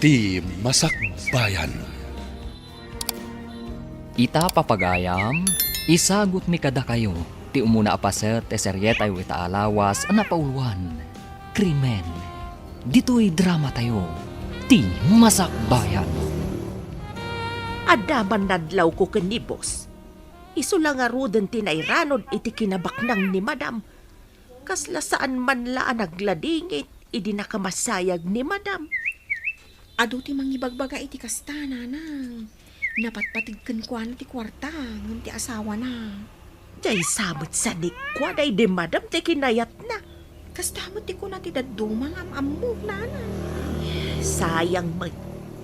Ti Masakbayan. Ita papagayam, isagot mi kada kayo, ti umuna apaset te seryetay wita alawas napauluan. KRIMEN. Dito'y drama tayo, Ti Masakbayan. Adaman nadlaw ko kanibos. Iso lang nga ruden tinayranod iti kinabaknang ni madam. Kasla saan man laan nagladingit, idi nakamasayag ni madam. Ado ti mangibagbaga iti kastana na. Napatpatigkan ko ti kwarta, ng ti asawa na. Jay sabot sa nikwa day di madam ti kinayat na. Kastamot ti ko na ti dadumang amamog na na. Sayang may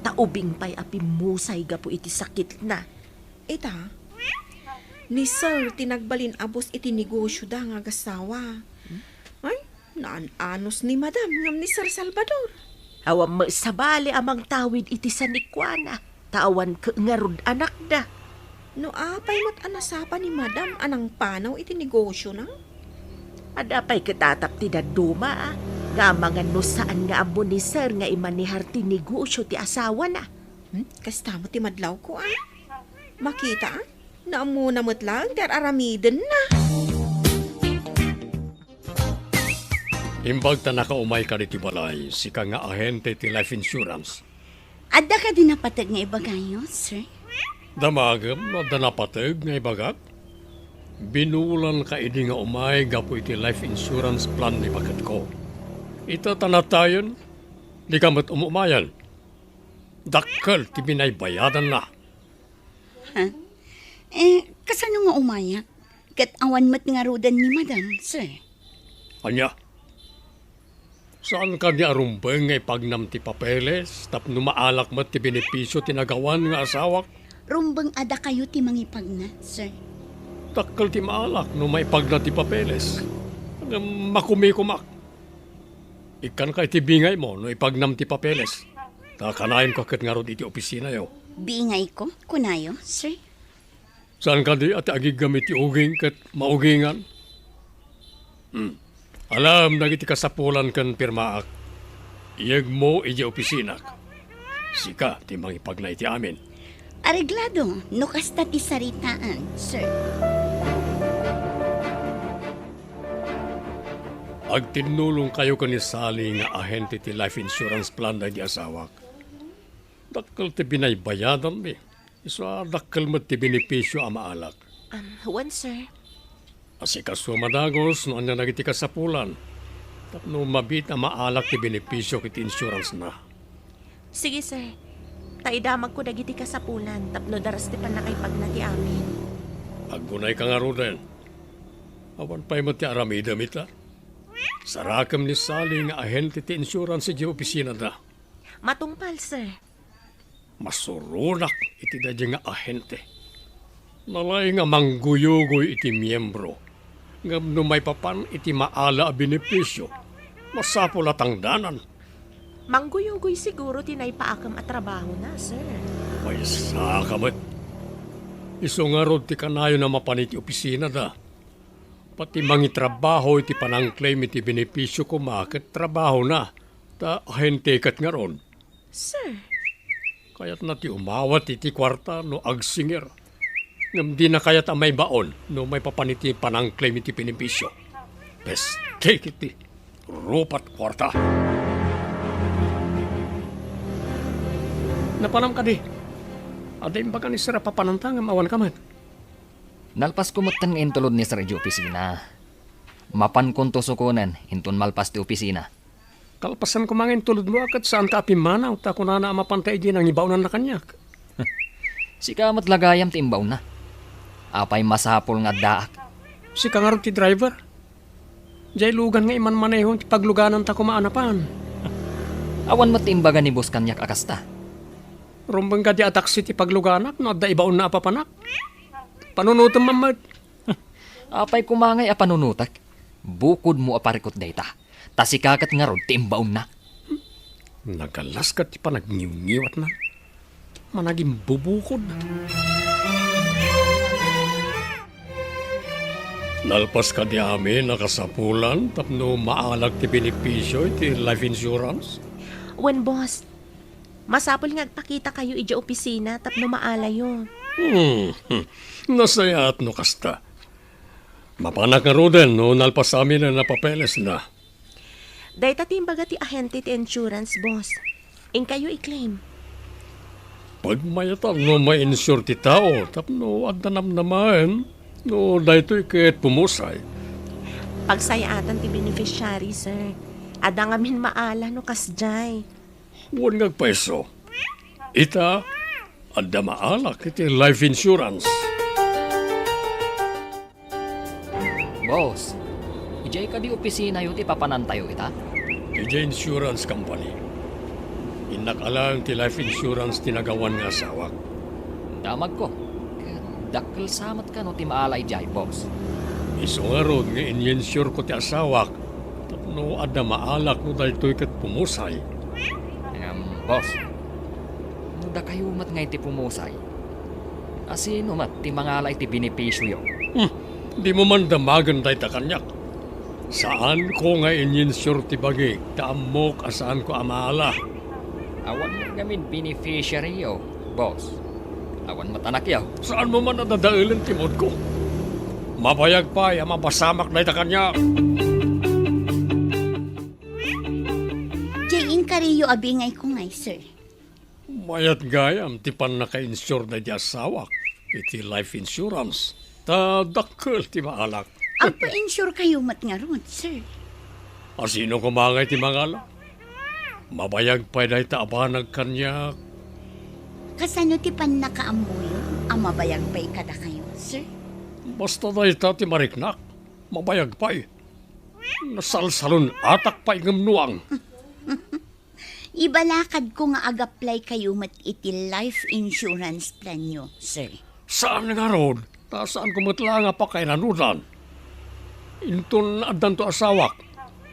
taubing pa'y api musay gapo iti sakit na. Ita, ni sir tinagbalin abos iti negosyo da nga gasawa. Ay, naan-anos ni madam ngam ni Sir Salvador. Awam mo sabali amang tawid iti sa nikwana. Tawan ka ngarud anak da. No apay mo't anasapa ni madam anang panaw iti negosyo na? Adapay katatap ti daduma nga mga no saan nga amo ni sir nga imanihar ti negosyo ti asawa na. Kasta mo ti madlaw ko Makita naamu na mo't lang ter aramiden na. Imbag ta nakaumay ka iti balay, sika nga ahente ti life insurance. Adda ka din napatag nga ibagayo, sir? Damagam no danapateg nga ibagat. Binulan ka idi nga umay gapo iti life insurance plan ni bagat ko. Ito tanatayon, di ka mat umumayan. Dakkel ti binaybayadan na. Ha? Kasano nga umayak? Kat awan mat nga rodan ni madam, sir? Anya? Saan ka ni arumbeng nga ipagnam ti papeles, tapno maalak mat ti benepisyo tinagawan nga asawak? Rumbang ada kayo ti mangipag na, sir? Takkel ti maalak no maipagna ti papeles. Makumi-kumak. Ikan ka iti bingay mo no ipagnam ti papeles. Takanayin ko kat nga ro iti opisina yo. Bingay ko? Kunayo, sir? Saan ka di ati agigamit ti uging kat maugingan? Alam na iti kasapulan kan pirmaak. Iyag mo iti opisina. Sika ti mangipag na iti amin. Areglado, no kasta ti saritaan, sir. Agtinulong kayo ka ni Sally nga ahente ti life insurance plan na di asawak. Dakkel ti binaybayadan mi. Isa dakkel mo ti benepisyo amaalak. Huwan sir. Asikaso madagos no anya nagiti kasapulan. Tapno mabit na maalak ti benepisyo kiti insurance na. Sige sir. Taidamag ko dagiti kasapulan tapno daras ti panakaipag na ti amin. Aggunay ka nga roden. Awan pa'y mo ti aramida mita. Sarakam ni Sally nga ahente ti insurance di opisina na. Matungpal sir. Masurunak iti dadya nga ahente. Nalay nga mangguyugoy iti miyembro. Ngam no may papan iti maala a benepisyo. Masapol at ang danan. Mangguyugoy siguro tinaypaakam at trabaho na sir. May sakamat. Iso nga rod ti kanayo na mapanit iti opisina da. Pati mangi trabaho iti panang-claim iti benepisyo ko maket trabaho na. Ta ahente kat nga ron. Sir. Kaya't na ti umawat iti kwarta no agsinger. Ngam di na kaya't may baon no may papaniti panang-claim iti benepisyo. Peste iti rupat kwarta. Napanam ka di. Ada imbaga ni Sir papanantang awan kamat. Nalpas kumutan nga intulod ni sa radyo opisina. Mapan kong tusukunan, intun malpas ti opisina. Kalpasan ko mga intulod mo akat saan ka apimana o ta ko na mapantay di nang ibaunan na kanyak. Sikamat lagayam ti imbaw na. Apay masapol nga daak. Si kangarot ti driver. Jay lugan nga iman manehon ti pagluganan ta kumaanapan. Awan mo ti imbaga ni Bus kanyak akasta. Rumbang ka di ataksi ti pagluganak no adda ibaon na apapanak. Panunutom mamad. Apay kumangay a panunutak. Bukod mo aparikot dayta. Tasikakat nga rod ti imbaw na. Nagalas ka ti panagniw-niwat na. Managing bubukod. Nalpas ka di amin nakasapulan tapno maalag ti benepisyo ti life insurance? When boss, Masapol nga agpakita kayo ija opisina tapno maalayo. Nasaya at no kasta. Mapanak nga Ruden no nalpas sa amin na napapeles na. Dahil tatimbaga ti ahente ti insurance, boss. In kayo i-claim. Pag mayatan no may insure ti tao, tapno adanam naman, no dahito ikit pumusay. Pagsayaatan ti beneficiary, sir. Ada nga min maala no kasjay. Huwag ngagpaiso. Ita, ada maalak iti life insurance. Boss, ijay ka di opisina yun ipapanantayo ita? Iti insurance company. Inakalang ti life insurance tinagawan nga asawak. Damag ko. Dakkel samat ka no ti maalay jay, boss. Iso nga rod nga in-insure ko ti asawak. Tapno ada maalak no dahito ikit pumusay. Boss, da kayo mat nga iti pumusay. Asino mat ti mangalay ti benepisyo yo. Di mo man damagan dahi ta kanyak. Saan ko nga in-insure ti bagi, taamok asaan ko amaala. Awan mo gamin beneficiary yo, boss. Awan mat anak yaw. Saan mo man nadadailin timod ko? Mabayag pa, mapasamak dahi ta kanyak. Diyan kariyo abingay ko ngay, sir. Mayat gayam, ti pan naka-insure na di asawak. Iti life insurance. Ta dakkel ti maalak. Ang pa-insure kayo mat nga ron, sir. Asino kumangay ti mangala? Mabayag pa dahi ta abanag kanyak. Kasano ti pan nakaamuyo, ang mabayag pa'y kada kayo, sir? Basta dahi ta ti mariknak. Mabayag pa Nasalsalon atak pa ingamnuang. Ibalakad ko nga agaplay kayo mat iti life insurance plan nyo, sir. Saan nga ron? Saan ko matla nga pa kay nanudan? Inton adan to asawak.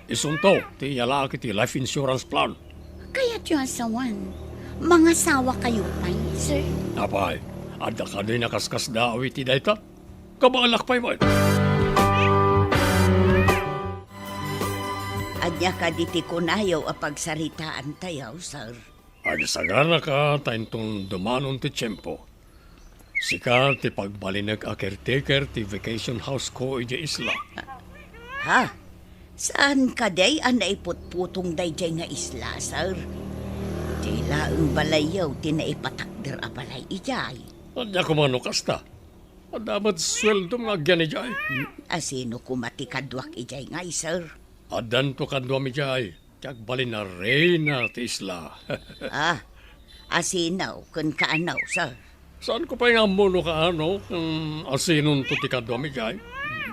Isunto, ti yalaki ti life insurance plan. Kaya tiyo asawan, mga sawa kayo pa'y, sir. Apay, ada ka din nakaskas dawi ti dayta. Kabalak pa'y mo. Anya ka diti kunayaw a pagsaritaan tayaw, sir. Adi sagana ka tayong dumanon ti tiyempo. Sika ti pagbalinag a caretaker ti vacation house ko iti isla. Ha? Saan ka day ang naiputputong day jay nga isla, sir? Tila ang balayaw ti naipatakder a balay ijay. Anya kumano kasta. Adamat sweldo nga gyan ijay. Asino kumati kadwak ijay ngay, sir? Adan to kadwa mi jay. Tiyak balin na reyna ti isla. Asinaw kun kaanaw, sir? Saan ko pa nga muno ka ano kung asinon to ti kadwa mi jay?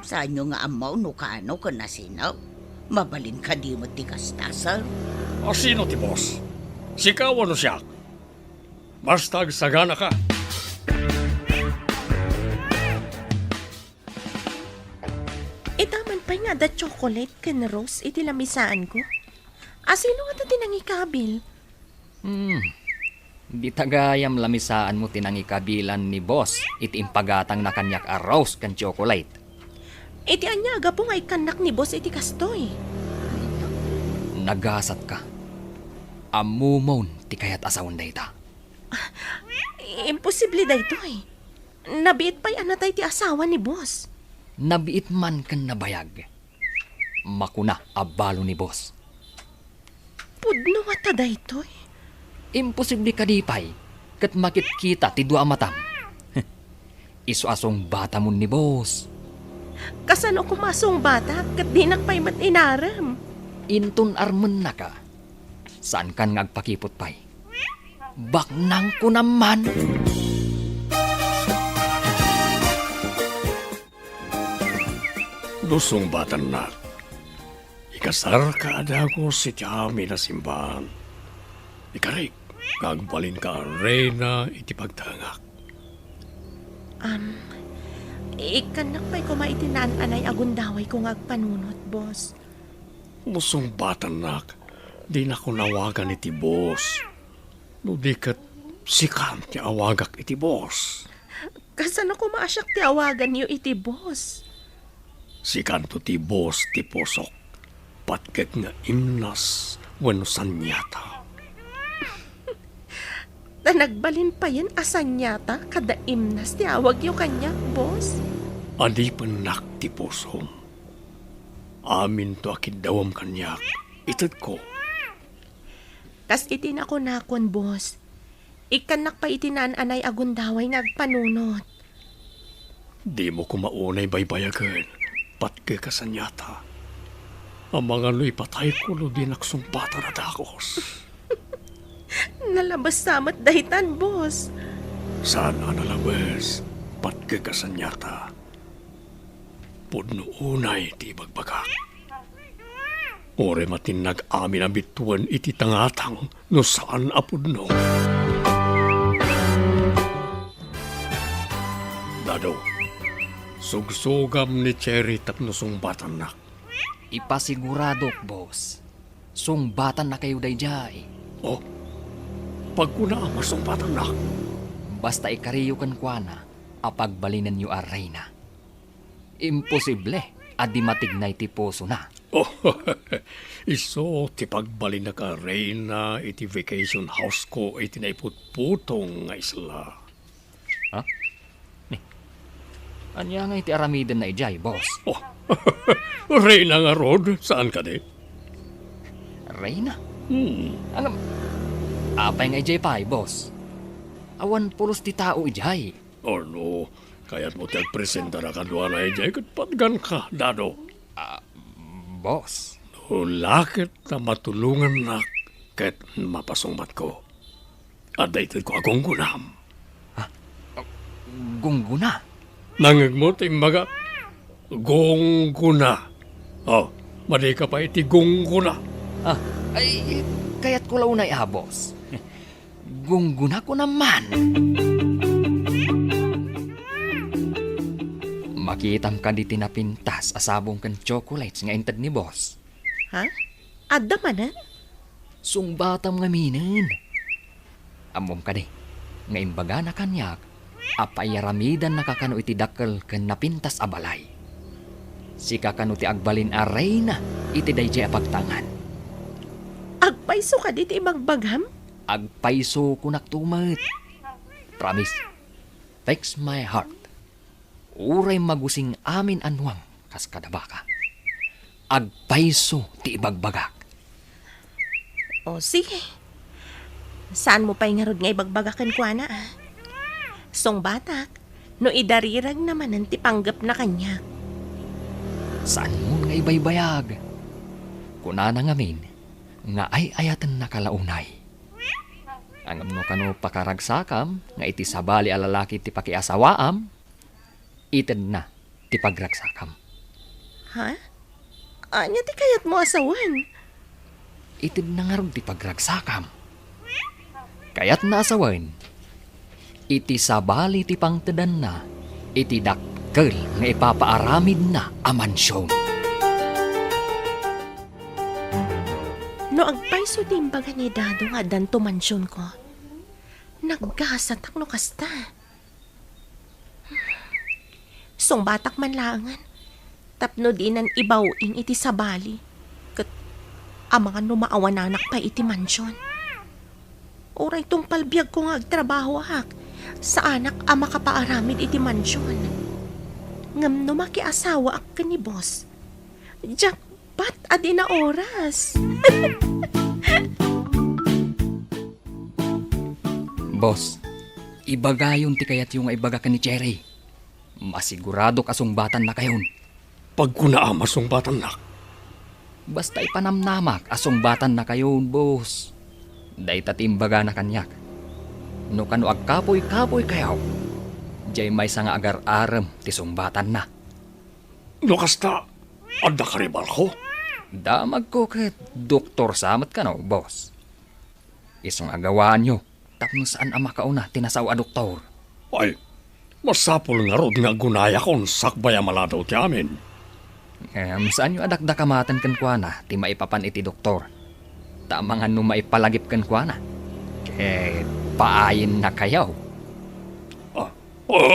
Saan nyo nga amaw no kaano kun asinaw? Mabalin ka di mo ti kasta, sir? Asino ti boss? Sikaw ano siya? Basta sagana ka. Itaman pa nga da chocolate ken rose iti lamisaan ko. Asino nga ta tinangikabil? Di tagayam lamisaan mo tinangikabilan ni boss iti impagatang na kanyak a rose kan chocolate. Iti anyaga po ngay kanak ni boss iti kastoy. Nagasat ka. Amumon ti kayat asawan dayta. Imposible da ito eh. Nabiit pa'y anatay ti asawa ni boss. Nabiit man kan nabayag. Makuna abalo ni boss. Pudno ata da ito eh. Imposible ka di pay. Kat makit kita ti dua matam. Isu asong bata mo ni boss. Kasano kumasong bata kat dinak pa'y mat inaram. Intun armen na ka. Saan kan ngagpakipot pay? Baknang ko naman. Lusong batan na. Ikasar ka ada ko si Tiami na simbahan. Ikarik, kagbalin ka reyna iti pagtangak. Ikanak pa'y kumaitinaan anay agundaway kung agpanunot, boss. Lusong batan na. Di na ko nawagan iti boss. No di kat sikan ti awagak iti boss. Kasano kumasyak ti awagan niyo iti boss? Sikan to ti boss ti posok. Patgag nga imnas wano sanyata. Nagbalin pa yan asan yata kadaim nas ti awag yung kanya, boss. Adi penak ti pusom. Amin to akidawam kanyak. Itad ko. Kas iti na ko nakon, boss. Ikanak pa itinaan anay agundaway nagpanunot. Di mo ko maunay baybayagan. Patke kasanyata. Ang mga lo'y patay ko lo din aksumpata na dakos. Nalabas samat dahitan, boss. Sana nalabas. Patke kasanyata. Pudno unay ti bagbagak. Ore matinag amin ang bituan iti tangatang no saan apudno. Dado, sugsugam ni Cherry tapno sungbatan na. Ipasiguradok, boss. Sungbatan na kayo dayjay. Oh, pagkuna ang masumbatan na. Basta ikariyo kan kuana, apagbalinan niyo aray na. Imposible, adi matignay ti puso na. Oh, iso ti pagbalin na ka Reyna iti vacation house ko iti naiputputong nga isla. Ha? Anya nga iti aramidan na ijay, boss. Oh, Reyna nga rod, saan ka di? Reyna? Anam, apay nga ijay pa'y, boss. Awan pulos ti tao ijay. Or no, kaya't mo tagpresenta na kadwa na ijay kat patgan ka, Dado. Boss, No, lakit na matulungan na kat mapasungmat ko. At dahil ko akong gunam. gungguna. Nangag mo, timbaga, gongguna. Oh, madi ka pa iti gongguna. Ay, kaya't ko launay boss. Gungguna ko naman. Makitam ka di tinapintas asabong kan chocolates nga intad ni boss. Ha? Adda manan? Sungbatam nga minin. Amom ka di, nga imbaga na kanyak, apayaramidan nakakano iti dakkel ken napintas a balay. Sika kano ti agbalin a Reyna iti dayjay a pagtangan. Agpaiso ka diti bagbagam? Agpaiso ko naktumat. Promise, takes my heart. Uray magusing amin anwang kas kadabaka. Agpaiso ti ibagbagak. O sige. Saan mo pa'y ngarod nga ibagbagakan ko na Song batak, no idarirag naman ang tipanggap na kanya. Saan mo nga ibaybayag? Kuna na ngamin, nga ay ayatan na kalaunay. Ang amno kano pakaragsakam, nga iti sabali alalaki ti pakiasawaam, ited na ti pagragsakam. Ha? Anya ti kayat mo asawan? Ited na nga ron ti pagragsakam. Kaya't na asawan, iti sabali ti pangtedan na, iti dakkel nga ipapaaramid na a mansyon. No agpaiso ti imbaga ni Dado nga danto mansyon ko. Naggasatak no kasta. Song batak man langan. Tapno dinan ibawing iti sabali. Kat amang numaawan anak pa iti mansyon. Oray tong palbiag ko nga agtrabaho hak. Sa anak ama kapaaramid iti mansyon. Ngam no makiasawa ak ka ni boss. Jackpot adi na oras. Boss, ibagayon ti kayat yung ibaga ka ni Cherry. Masigurado kasungbatan na kayon. Pagkuna ang masumbatan na. Basta ipanamnamak asungbatan na kayon, boss. Day tatimbaga na kanyak. No kano agkapoy-kapoy kayaw. Diyay may nga agar-aram ti sungbatan na. No kasta, adda karibal ko. Damag ko ket doktor samat ka no, boss. Isang agawaan nyo, tapno saan ang makauna tinasaw a doktor. Ay, masapol nga rod nga gunaya kon sakbaya maladaw ti amin. Saan nyo adakdakamatan kan kwa na, ti maipapan iti doktor. Tamangan no maipalagip kan kwa na. Paayin na kayaw.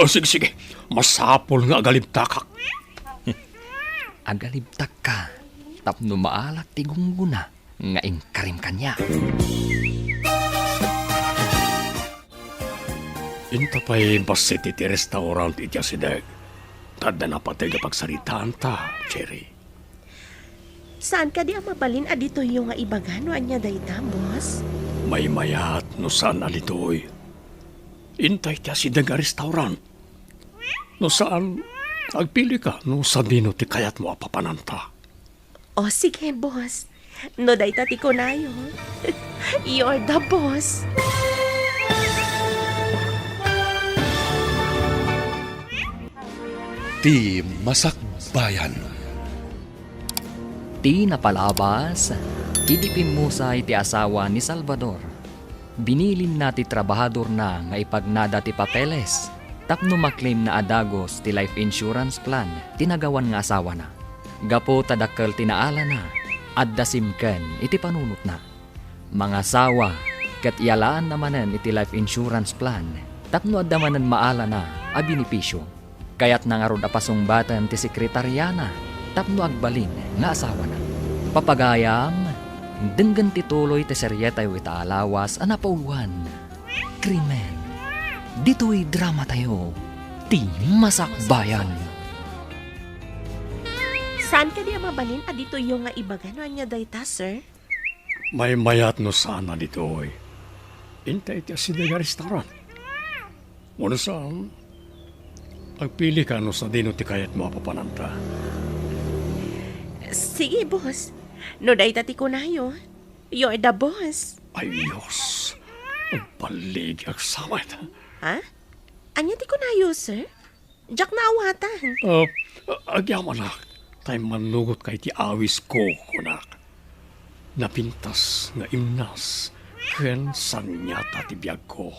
Sige. Masapol nga agalibtakak. Agalibtak ka, tapno maalat ti gungguna, nga ingkarim kanya. Inta pa'y basit iti restaurant iti asideg. Tadda na patay ka pagsaritaan ta, Cherry. Saan ka di mabalin adito yung nga ibagano anya dayta, boss? May mayat no saan alitoy. Intay ti asideg a restaurant. No saan, agpili ka no sa dino ti kayat mo apapananta. O sige, boss. No dayta ti kunayo. You're the boss. Ti Masakbayan. Ti Napalabas, idipimusay ti asawa ni Salvador. Binilin na ti trabahador na nga ipagnada ti papeles. Tapno maklaim na adagos ti life insurance plan, tinagawan nga asawa na. Gapo tadakkel tinaala na, adda simken iti panunot na. Mga asawa, kat ialaan namanen iti life insurance plan, tapno adda manen maala na a binipisyo. Kaya't nangarod apasungbatan ti sekretaryana, tapno agbalin nga asawa na. Papagayam, denggan tituloy ti seryetay wita alawas a napauwan. Krimen. Dito'y drama tayo. Ti Masakbayan. Saan ka di mabalin adito yung nga ibagano anya dayta, sir? May mayat no sana ditoy. Intay ti asideg a restaurant. Ano saan, agpili ka no sa dino ti kayat mo apapananta. Sige, boss. No dayta ti kunayo. You're the boss. Ay, Diyos. Ang palig agsamay ta. Ha? Anya ti kunayo, sir? Jack na awatan. Agyaman na. Tay manugot kay ti awis ko, kunak. Napintas nga imnas. Ken sanyata ti biyag ko.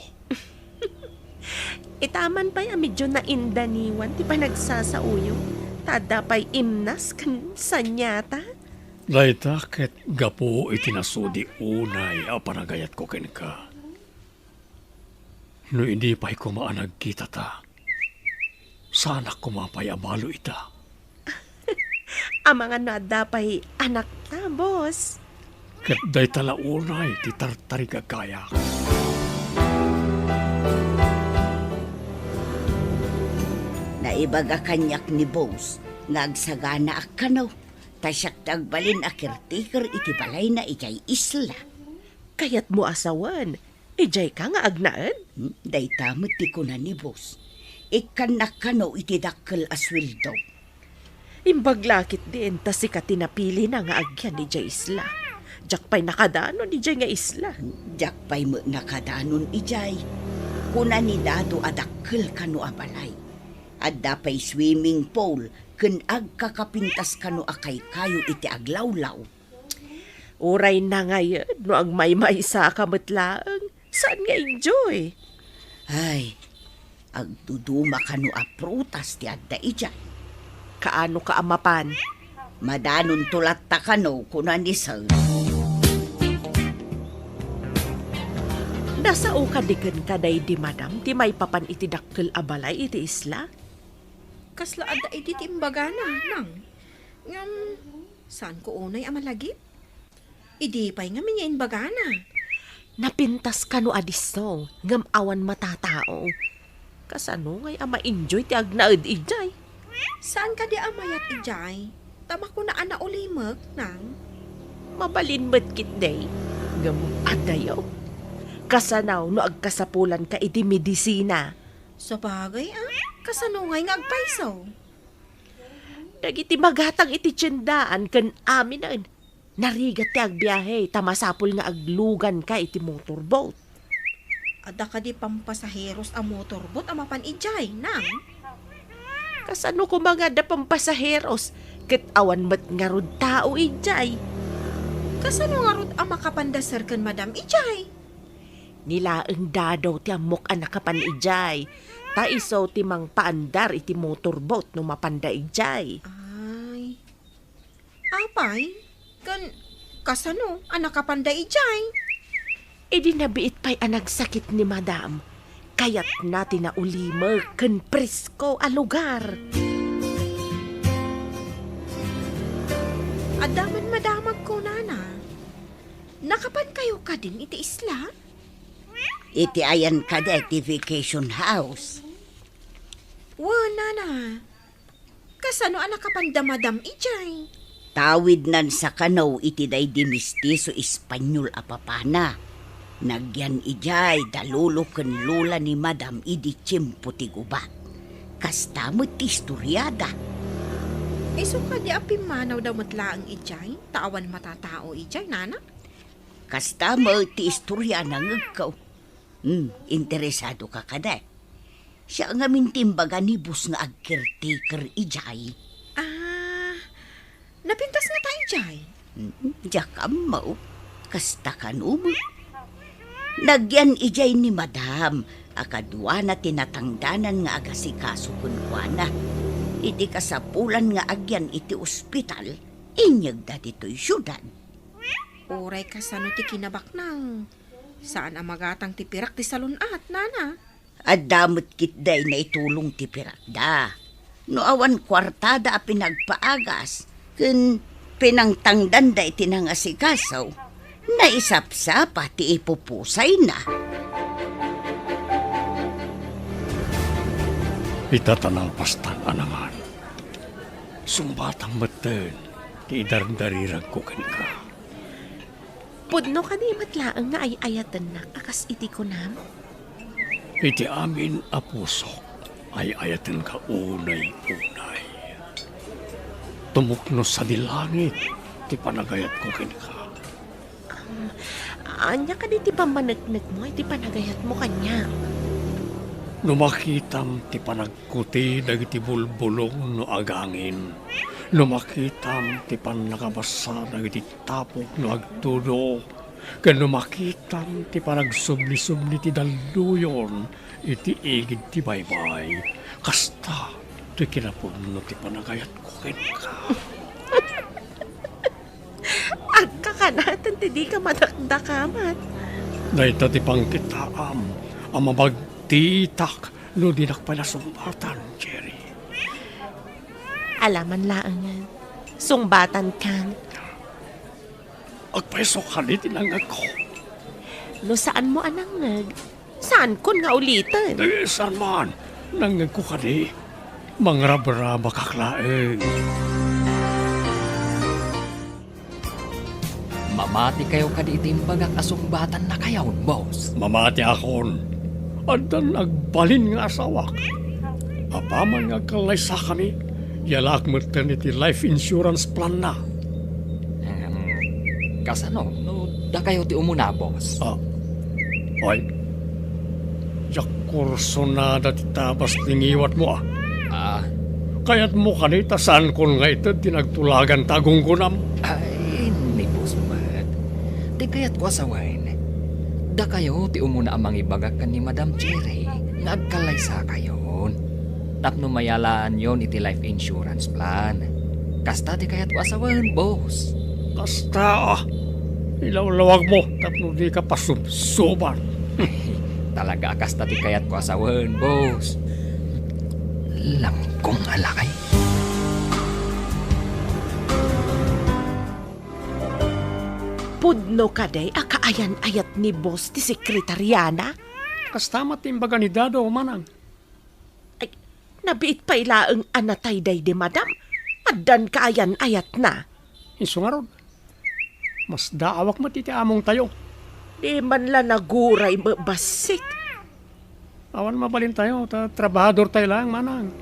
Itaman pa'y medyo na indaniwan ti panagsasauyo. Tada pa'y imnas kan sanyata. Dayta ket gapo itinasudi unay a panagayat ko ken ka. No hindi pa'y kumaanag kita ta. Sana kumapay abalo ita. Ang mga nada pa'y anak ta, boss. Ket dayta la unay ti tartari kagaya. Naibaga kanyak ni Boss, ngagsagana akanaw, tasyak tagbalin a caretaker iti balay na ijay isla. Kayat mo asawan. Ijay ka nga agnaan. Day tamot ti ko na ni Boss. Ikan nakano iti dakkel aswildo. Imbaglakit din ta si katinapili na nga agyan ni Jay Isla. Jak pa'y nakadano ni Jay nga isla. Jak pa'y mo nakadanon ijay. Kuna ni dado adakkel kano a balay. Adda pa'y swimming pool ken agkakapintas kano akay kayo iti aglawlaw. Uray na ngayon no ang may sa kamatlaang. Saan nga enjoy? Ay, agduduma kano a prutas ti adda ijay. Kaano ka amapan? Madanon tulat ta kano kuna ni Sir. Nasa ukadigan ka day di madam, ti may papan iti dakkel abalay iti isla? Kasla adda iti timbagana, nang. Ngam, saan ko unay amalagip? Idi pa'y nga minyain bagana. Napintas ka no adiso, ngam awan matatao. Kasano ngay ama enjoy ti agnaed ijay? Saan ka di amayat ijay? Tama ko na ana ulimag, nang. Mabalin mo't kit day, ngam adayaw. Kasanaw no agkasapulan ka iti medisina. Sa bagay, kasanungay nga agpaisaw. Dagiti magatang iti tiyendaan kan amin na narigat ti agbiyahe tamasapul nga aglugan ka iti motorboat. Ada ka di pampasaheros a motorbot amapan ijay, nang. Kasano ko mga da pampasaheros ket awan mat nga rod tao ijay. Kasano nga rod ang makapandasar kan madam ijay? Nilaeng dadaw ti amok anak kapan ijay. Ta iso ti mang paandar iti motorboat no mapanda ijay. Ay. Apay, kasano anak kapanda ijay? Idi nabiit pa'y anagsakit ni madam. Kayat natin na ulimer ken presko a lugar. Adaman madamag ko, nana. Nakapan kayo ka din iti isla? iti ayan kada iti vacation house. Nana. Kasano anak kapandamadam ijay? Tawid nan sa kanaw iti day di mistiso Espanyol a papana. Nagyan ijay dalulo ken lula ni Madam idi tiyempo ti gubat. Kasta mo ti istoryada. Iso ka di apimanaw daw matlaang ijay? Tawan matatao ijay, nana? Kasta mo ti istorya na ngagkaw. Interesado ka kada. Siya nga mintimbaga ni bus nga ag-caretaker ijay. Napintas na tayo ijay. Diyak mo, kasta ka mo. Nagyan ijay ni Madam, akadwa na tinatangdanan nga agasikaso kunwana. Iti kasapulan nga agyan iti ospital, inyag da dito'y syudad. Uray kasano ti kinabaknang. Saan ang magatang ti pirak ti salunat, nana? At damot kitday na itulong ti pirak da. No awan kwartada a pinagpaagas, kun pinangtangdan da iti nang asikasaw, naisapsapa ti ipupusay na. Itatanalpastan anangan. Sumbatang matan, ti idardarirag ko ka. Pudno ka di matlaang nga ay ayatan na akas iti ko nam. Iti amin a puso ay ayatan ka unay-unay. Tumukno sa dilangit, ti panagayat ko ka. Anya ka di ti pamanagnag mo, iti panagayat mo kanya. Numakitam ti panagkuti dagiti bulbulong no agangin. Numakitam ti panakabasa dagiti tapok no agtudo. Ken numakitam ti panagsubli-subli ti daluyon iti igid ti baybay. Kasta ti kinapuno ti panagayat ko ka. Agka ka natin, di ka madakdakamat. Dahita ti pangkitaam, ang mabagtitak no di nakpalasumbatan, Jerry. Alaman laangan, sungbatan kan. Agpeso ka ni tinangag ko. No saan mo anangag? Saan kon nga ulitan? Saan man, nangag ko ka ni. Mangrabara makaklaeng. Mamati kayo kaditimbagak asumbatan na kayo, boss. Mamati akon. Adan nagbalin nga asawak. Apaman nga kalaysa kami. Yalak maternity life insurance plan na. Kasano? No, da kayo ti umuna, boss. Ay. Yak kurso na dati tabas tingiwat mo Kaya't mo kanita saan kon nga ito tinagtulagan tagong kunam. Ay, ni boss Matt. Di kaya't ko asawain. Da kayo ti umuna amang ibagak kan ni Madam Cherry. Nagkalaysa kayon. Tapno mayalaan yon iti life insurance plan. Kasta di kaya't ko asawain, boss. Kasta ilawlawag mo tapno di ka pasubsuban. Talaga kasta di kaya't ko asawain, boss. Langkong alakay. Pudno ka day, akaayan-ayat ni boss ti sekretariana? Kasta matimbaga ni Dado manang. Ay, nabiit pa ilaang anatay day de madam. Addan kaayan-ayat na. Iso nga ron. Mas daawak matiti among tayo. Di man la naguray mabasit. Awan mabalin tayo, trabahador tayo lang, manang.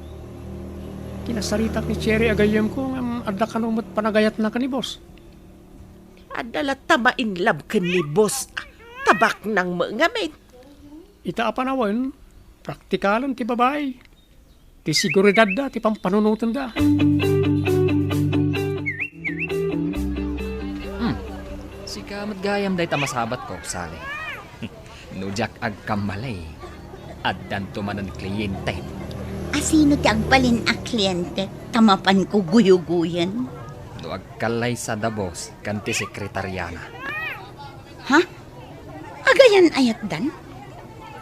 Kinasaritak ni Cherry agayem ko, adda ka numot panagayat na ka ni boss. Adala tamain lab ka ni boss. Tabak ng mga maid. Ita apanawan, praktikalan ti babae. Ti siguridad da, ti pampanunutan da. Sika matgayam day tamasabat ko, sali. Nujak agkamalay. Addan tumanan kliyente. Asino ti agbalin a kliyente? Tamapan ko guyuguyan. No agkalay sa dabos kanti sekretariana. Ha? Agayan ayat dan?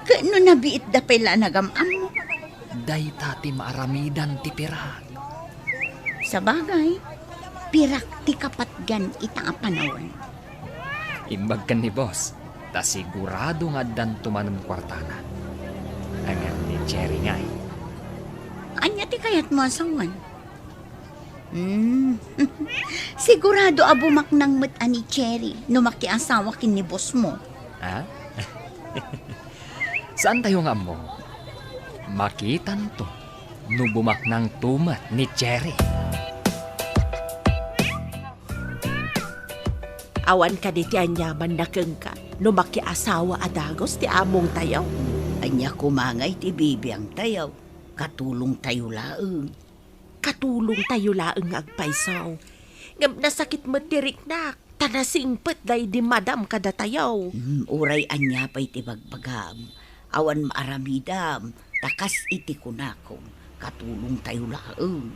Kano nabiit da pala nagamam mo? Day tati maaramidan ti pirak. Sa bagay, pirak ti kapatgan itang apanawan. Imbag kan ni boss. Ta sigurado nga dantuman ng kwartana. Ang ni Cherry nga eh. Anya ti kayat mo asawan? Sigurado abumak nang mat ani Cherry no makiasawa kin ni boss mo. Ha? Saan tayo nga mo? Makitan to. Nubumak ng tumat ni Cherry. Awan ka di ti anyaman na keng ka, no makiasawa adagos ti among tayaw. Anya kumangay ti bibiyang tayaw. Katulong tayo laeng. Katulong tayo laeng agpaisaw. Ngam nasakit mo tiriknak, tanasingpet day di madam kada tayaw. Uray anya pa'y ti bagbagam. Awan maaramidam. Takas iti kunakong. Katulong tayo laeng.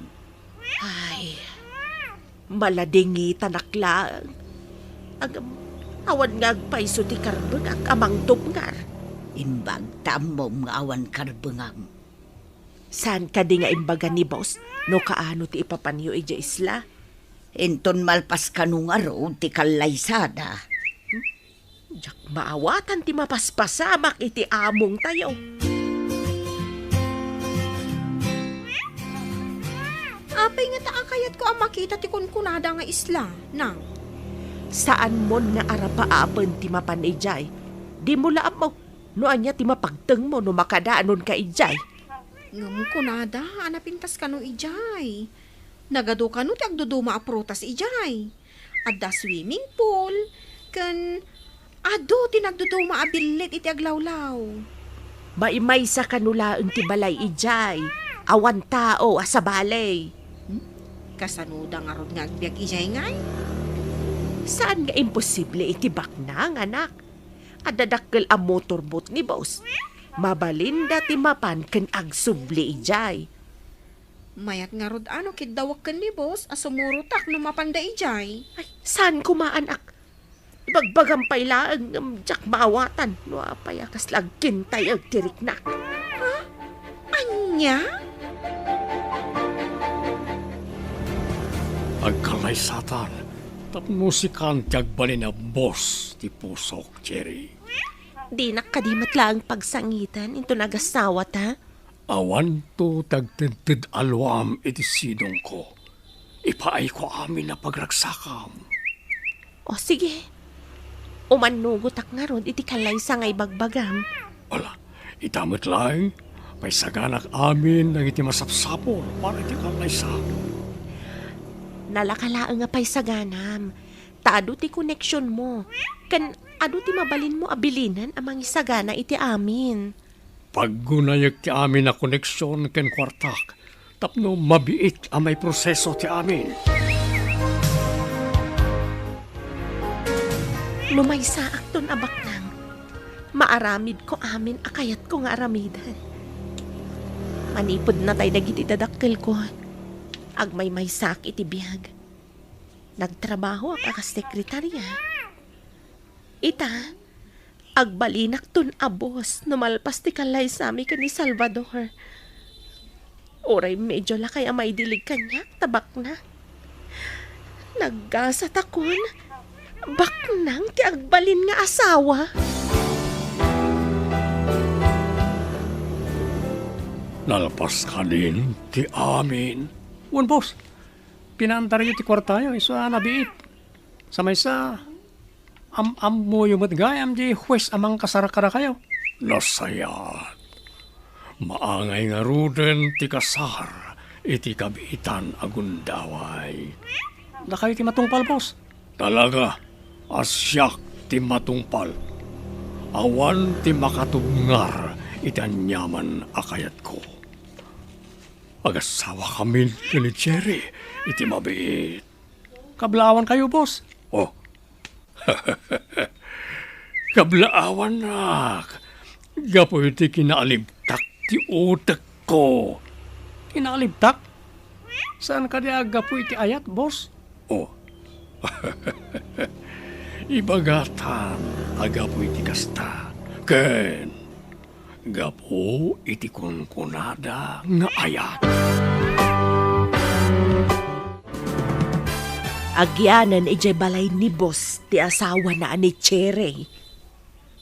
Ay, maladingi tanaklaan. Awan nga agpaiso ti karbeng amang tupngar. Imbag tamom nga awan karbengam. Saan ka di nga imbaga ni boss, no kaano ti ipapanyo ija isla? Enton malpas kanong road ti kalaysada. Jak maawatan ti mapaspasamak iti among tayo. Apay nga taakayat ko ang makita ti kunkunada nga isla, nang. Saan mo nga arapaapan ti mapanijay? Di mo laam mo, no anya ti mapagteng mo no makadaanon ka ijay. Ngam kunada, anapintas ka no ijay. Nagado ka no ti agduduma a prutas ijay. Adda swimming pool, kan ado ti nagduduma a billit iti aglawlaw. Maimay sa kanulaang ti balay ijay, awan tao asa balay. Kasanuda nga rod nga agbiag ijay ngay. Saan nga imposible itibak na ang anak? Adadakkel a motorbot ni boss. Mabalinda ti mapan ken agsubli ijay. Mayat nga rod ano kid dawak ken ni boss asumurutak no mapanda ijay. Ay, saan kumaanak? Ibagbagang pailaang jak maawatan. No apay akas lagkintay ag tiriknak. Anya? Agkalaysatan, tapmusikan tiyagbalin na boss ti pusok, Cherry. Di nakadimat lang pagsangitan into nagasawat ha? Awan to tagtentid alwam iti sidong ko. Ipaay ko amin na pagragsakam. O sige, umanugotak nga ron iti kalaysa nga ibagbagam. Wala, itamit lang, may saganak amin ng iti masapsapol para iti kalaysa. Nalakalaan nga pa'y saganam. Taado ti koneksyon mo. Kan ado ti mabalin mo abilinan amang isagana iti amin. Paggunayag ti amin na koneksyon ken kwartak, tapno mabiit ang may proseso ti amin. Lumay sa akton abak nang. Maaramid ko amin akayat ko nga aramidan. Manipod na tayo dagiti dadakkel ko. Agmay may sak iti biyag. Nagtrabaho ang akasekretarya. Ita, agbalinak tun abos numalpas ti kalay sami ka ni Salvador. Oray medyo lakay ang may dilig kanya, tabak na. Naggasat akon, baknang ti agbalin nga asawa. Nalpas ka din ti amin. Wan boss, pinantaryo ti kwartayo, isa nabiit. Sa may sa, mo yung matgayam di huwes amang kasarakara kayo. Nasayat. Maangay nga ruden ti kasar, iti kabitan agundaway. Na kayo ti matungpal, boss? Talaga, asyak ti matungpal. Awan ti makatubngar, iti anyaman akayat ko. Agasawa kami ni Cherry, iti mabiit. Kablaawan kayo, boss. Oh. Kablaawan nak. Gapo iti kinaalibtak ti utak ko. Kinaalibtak? Saan ka di agapo iti ayat, boss? Oh. Ibagatan agapo iti kasta. Ken gapo iti kunkunada nga ayat. Agyanan ijay balay ni boss ti asawa na ni Cherry.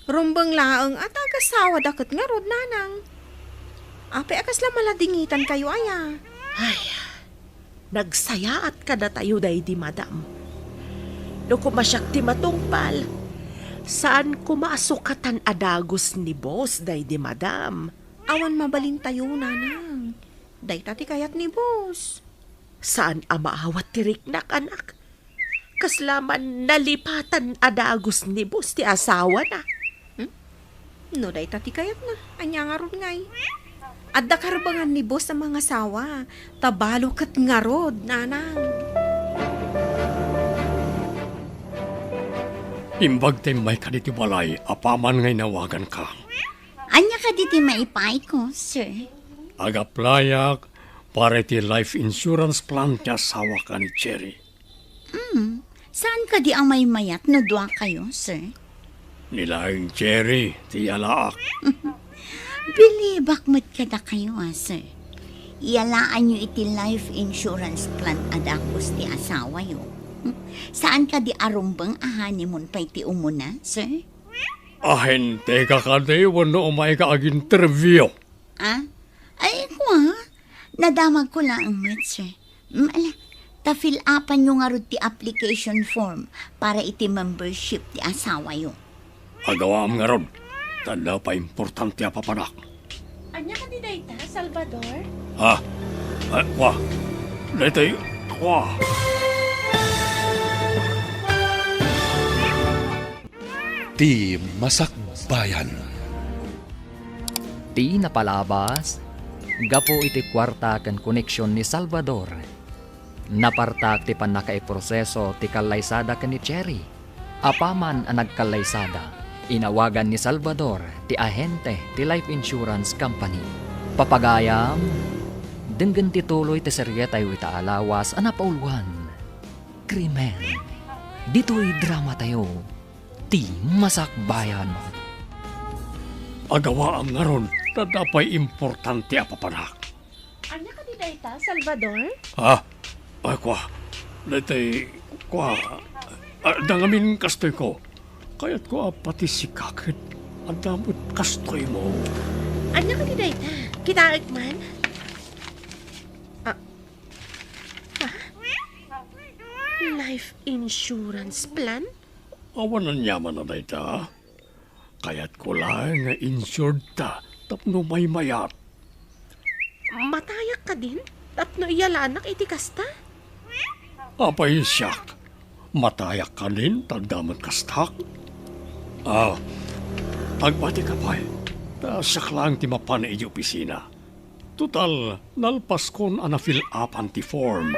Rumbang laang at agasawa dakat nga rod nanang. Ape akas la maladingitan kayo aya. Ay, nagsaya at kada tayo day di madam. No kumasyak ti matungpal, saan kumasukatan adagos ni boss day di madam? Awan mabalin tayo nanang. Day tati kayat ni boss. Saan amaawat tirik nak anak? Kaslaman nalipatan adagos ni boss ti asawa na. No day tati kayat na. Anya nga rod ngay. At dakarbangan ni boss sa mga sawa. Tabalo kat nga rod, nanang. Imbag tayo may kaditi balay, apaman ngay nawagan ka. Anya ka diti maipay ko, sir? Agaplayak, para iti life insurance plan ti asawa ka ni Cherry. Saan ka di ang may mayat no duwa kayo, sir? Nilaing Cherry, ti alaak. Bilibak mo't kada kayo, sir. Ialaan nyo iti life insurance plan adakos ti asawa yo. Saan ka di arumbang ahanimon pa iti umuna, sir? Ahen, teka ka di, wano umay ka ag-interview. Ay, kwa? Nadamag ko lang ang sir. Ala, ta-fill upan nyo nga ro ti application form para iti membership ti asawa yo. Agawa nga ron, tanda pa importante apapanak. Anya ka di dayta, Salvador? Ha? Kwa? Dito kwa? Ti Masakbayan. Ti Napalabas, gapo iti kwarta ken koneksyon ni Salvador. Napartak ti panakaiproseso ti kalaysada ken ni Cherry. Apaman ang nagkalaysada. Inawagan ni Salvador ti ahente ti life insurance company. Papagayam, denggan ti tuloy ti serye tayo itaalawas ang napauluan. Krimen. Dito'y drama tayo. Ti Masakbayan. Agawa ang nga ron, tanda pa'y importante apapanak. Anya ka di dayta, Salvador? Ha? Ay, kwa? Dito kwa? Dangamin kastoy ko. Kaya't ko pati si kakit. Ang damot kastoy mo. Anya ka di dayta? Kitaag man? Life insurance plan? Awan ang yaman na dayta. Kaya't ko lang nga insured ta. Tapno may mayat. Matayak ka din? Tapno iyalanak iti kasta? Apay siyak. Matayak ka din, tagdamat kastak. Agbati ka pa siyak lang ti mapan iji opisina. Total, nalpas kon ana fill up anti form.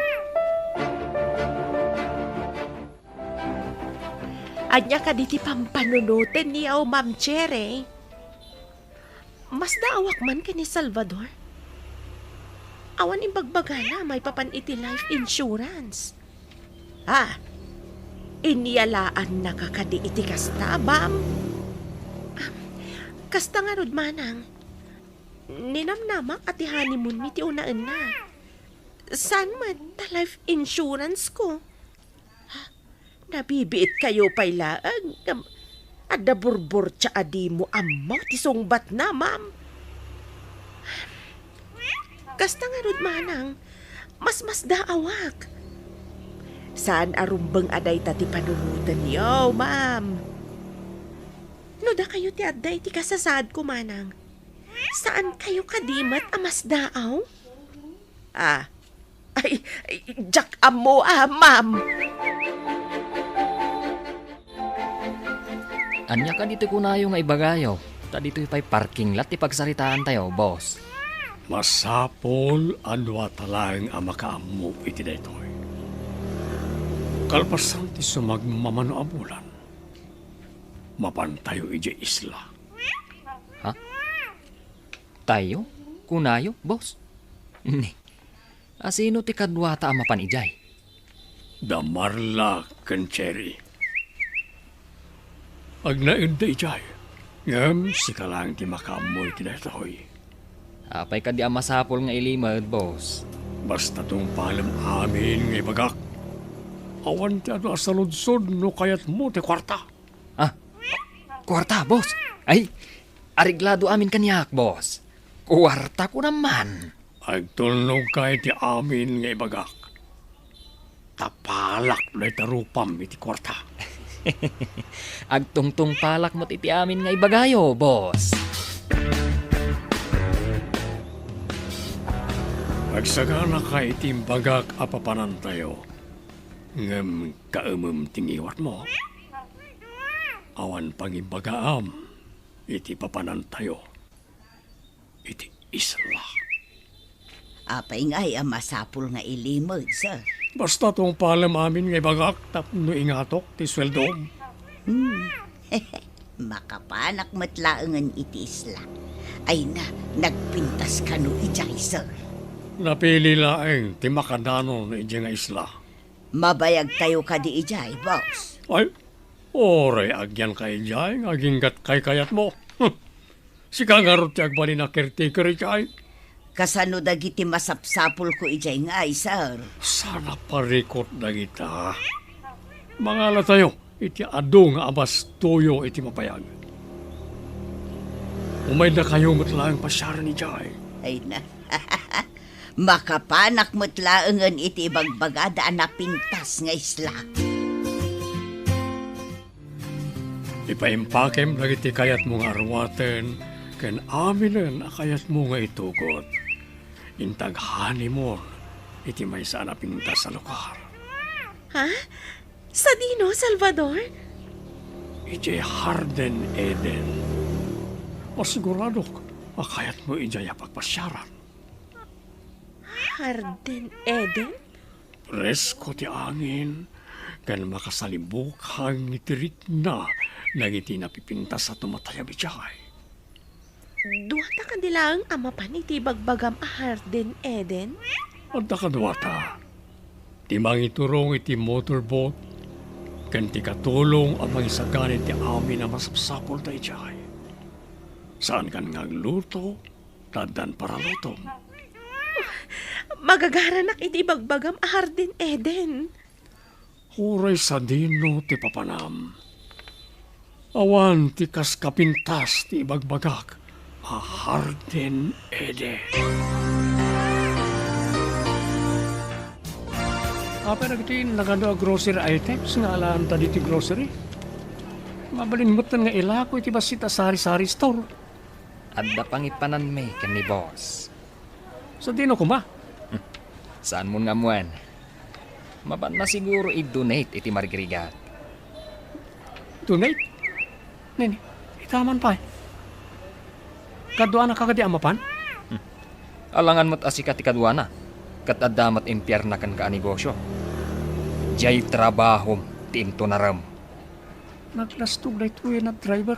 Anya ka di ti pampanunutin niyaw, Ma'am Cherry. Mas daawak man ka ni Salvador. Awan imbagbagana may papan iti life insurance. Iniyalaan na kakadi iti kasta, ma'am. Kasta nga rod manang. Ninamnamak at honeymoon mi ti unaan na. Saan man ta life insurance ko? Nabibiit kayo pa'y laang. Adda burbur tsa adi mo amaw ti sungbat na, ma'am. Kasta nga rod manang. Mas daawak. Saan arumbang aday ta ti panunutan niyo, ma'am? No da kayo ti aday ti kasasad ko, manang. Saan kayo kadimat amas daaw? Jack amo, ma'am. Anya ka dito kunayo nga ibagayo. Ta dito'y pa'y parking lot ti pagsaritaan tayo, boss. Masapol anwa talang ang makaamu iti daytoy. Kalpasan ti sumagmamano abulan. Mapantayo iji isla. Ha? Tayo? Kunayo, boss? Ni. Asino ti kadwata ang mapan ijay? Damarla ken Cherry. Agnaid da ijay. Ngam sikalang ti makamoy ti daytoy. Apay ka di ang masapol nga ilimad, boss. Basta tong palam amin ngay bagak. Awan ti ano asaludsod no kayat mo ti kwarta. Kwarta, boss. Ay, ariglado amin kanyak, boss. Kuwarta ko naman. Agtulnog ka iti amin nga ibagak. Tapalak na itarupam iti kwarta. Agtungtung palak mo't iti amin nga ibagayo, boss. Agsagana ka iti bagak apapanan tayo. Ngem kaemem tingiwat mo. Awan pangibagaam iti papanan tayo. Iti isla. Apay nga'y masapul nga ilimod, sir. Basta tong palam amin nga ibagak tapno ingatok ti sweldom. Makapanak matlaangan iti isla. Ay na, nagpintas ka no ijay, sir. Napili laeng ti makadano na iti nga isla. Mabayag tayo ka di ijay, boss. Ay, oray agyan kay ijay, aginggat kay kayat mo. Si kangarot ti agbali na caretaker ijay. Kasano dagiti masapsapul ko ijay nga, sir. Sana parikot na kita. Mangala tayo, iti ado nga abas tuyo iti mapayag. Umay na kayo matlaang pasyaran ni Jai. Ay na. Makapanak matlaangan iti bagbagada na pintas nga isla. Ipaimpakem dagiti kayat mo nga arwaten, ken aminen akayat mo nga itugot. Intaghani mo, iti may sana pintas sa lugar. Ha? Sa dino, Salvador? Iti Harden Eden. Masigurado, akayat mo ijaya pagpasyaran. Harden Eden? Presko ti angin, kan makasalibok hang itirik na nagiti napipintas sa tumatayab ijay. Duwata kandilang amapan iti bagbagam a Harden Eden? Adda kaduwata. Timang iturong iti motorboat, kan ti katulong ang mga isaganit ti amin na masapsapol ta ijay. Saan kan ngagluto, tadan para lutom. Magagaranak iti bagbagam a Harden Eden. Huray sa dino ti papanam. Awan ti kas kapintas ti bagbagak a Harden Eden. Apa nagiti nagano grocery items nga alaan ta diti grocery? Mabalinmutan nga ilako iti basita sari-sari store. Adda pangipanan me ken ni boss. Sa dino ko ma? Saan mo nga muan? Maban na siguro i-donate iti margrigat. Donate? Nini, itaman pa eh. Kadwa na kagadi amapan? Alangan mo't asika ti kadwana. Kat adamat impyerna kan ka negosyo. Jay trabahom ti into naram. Naglastog na ito na driver.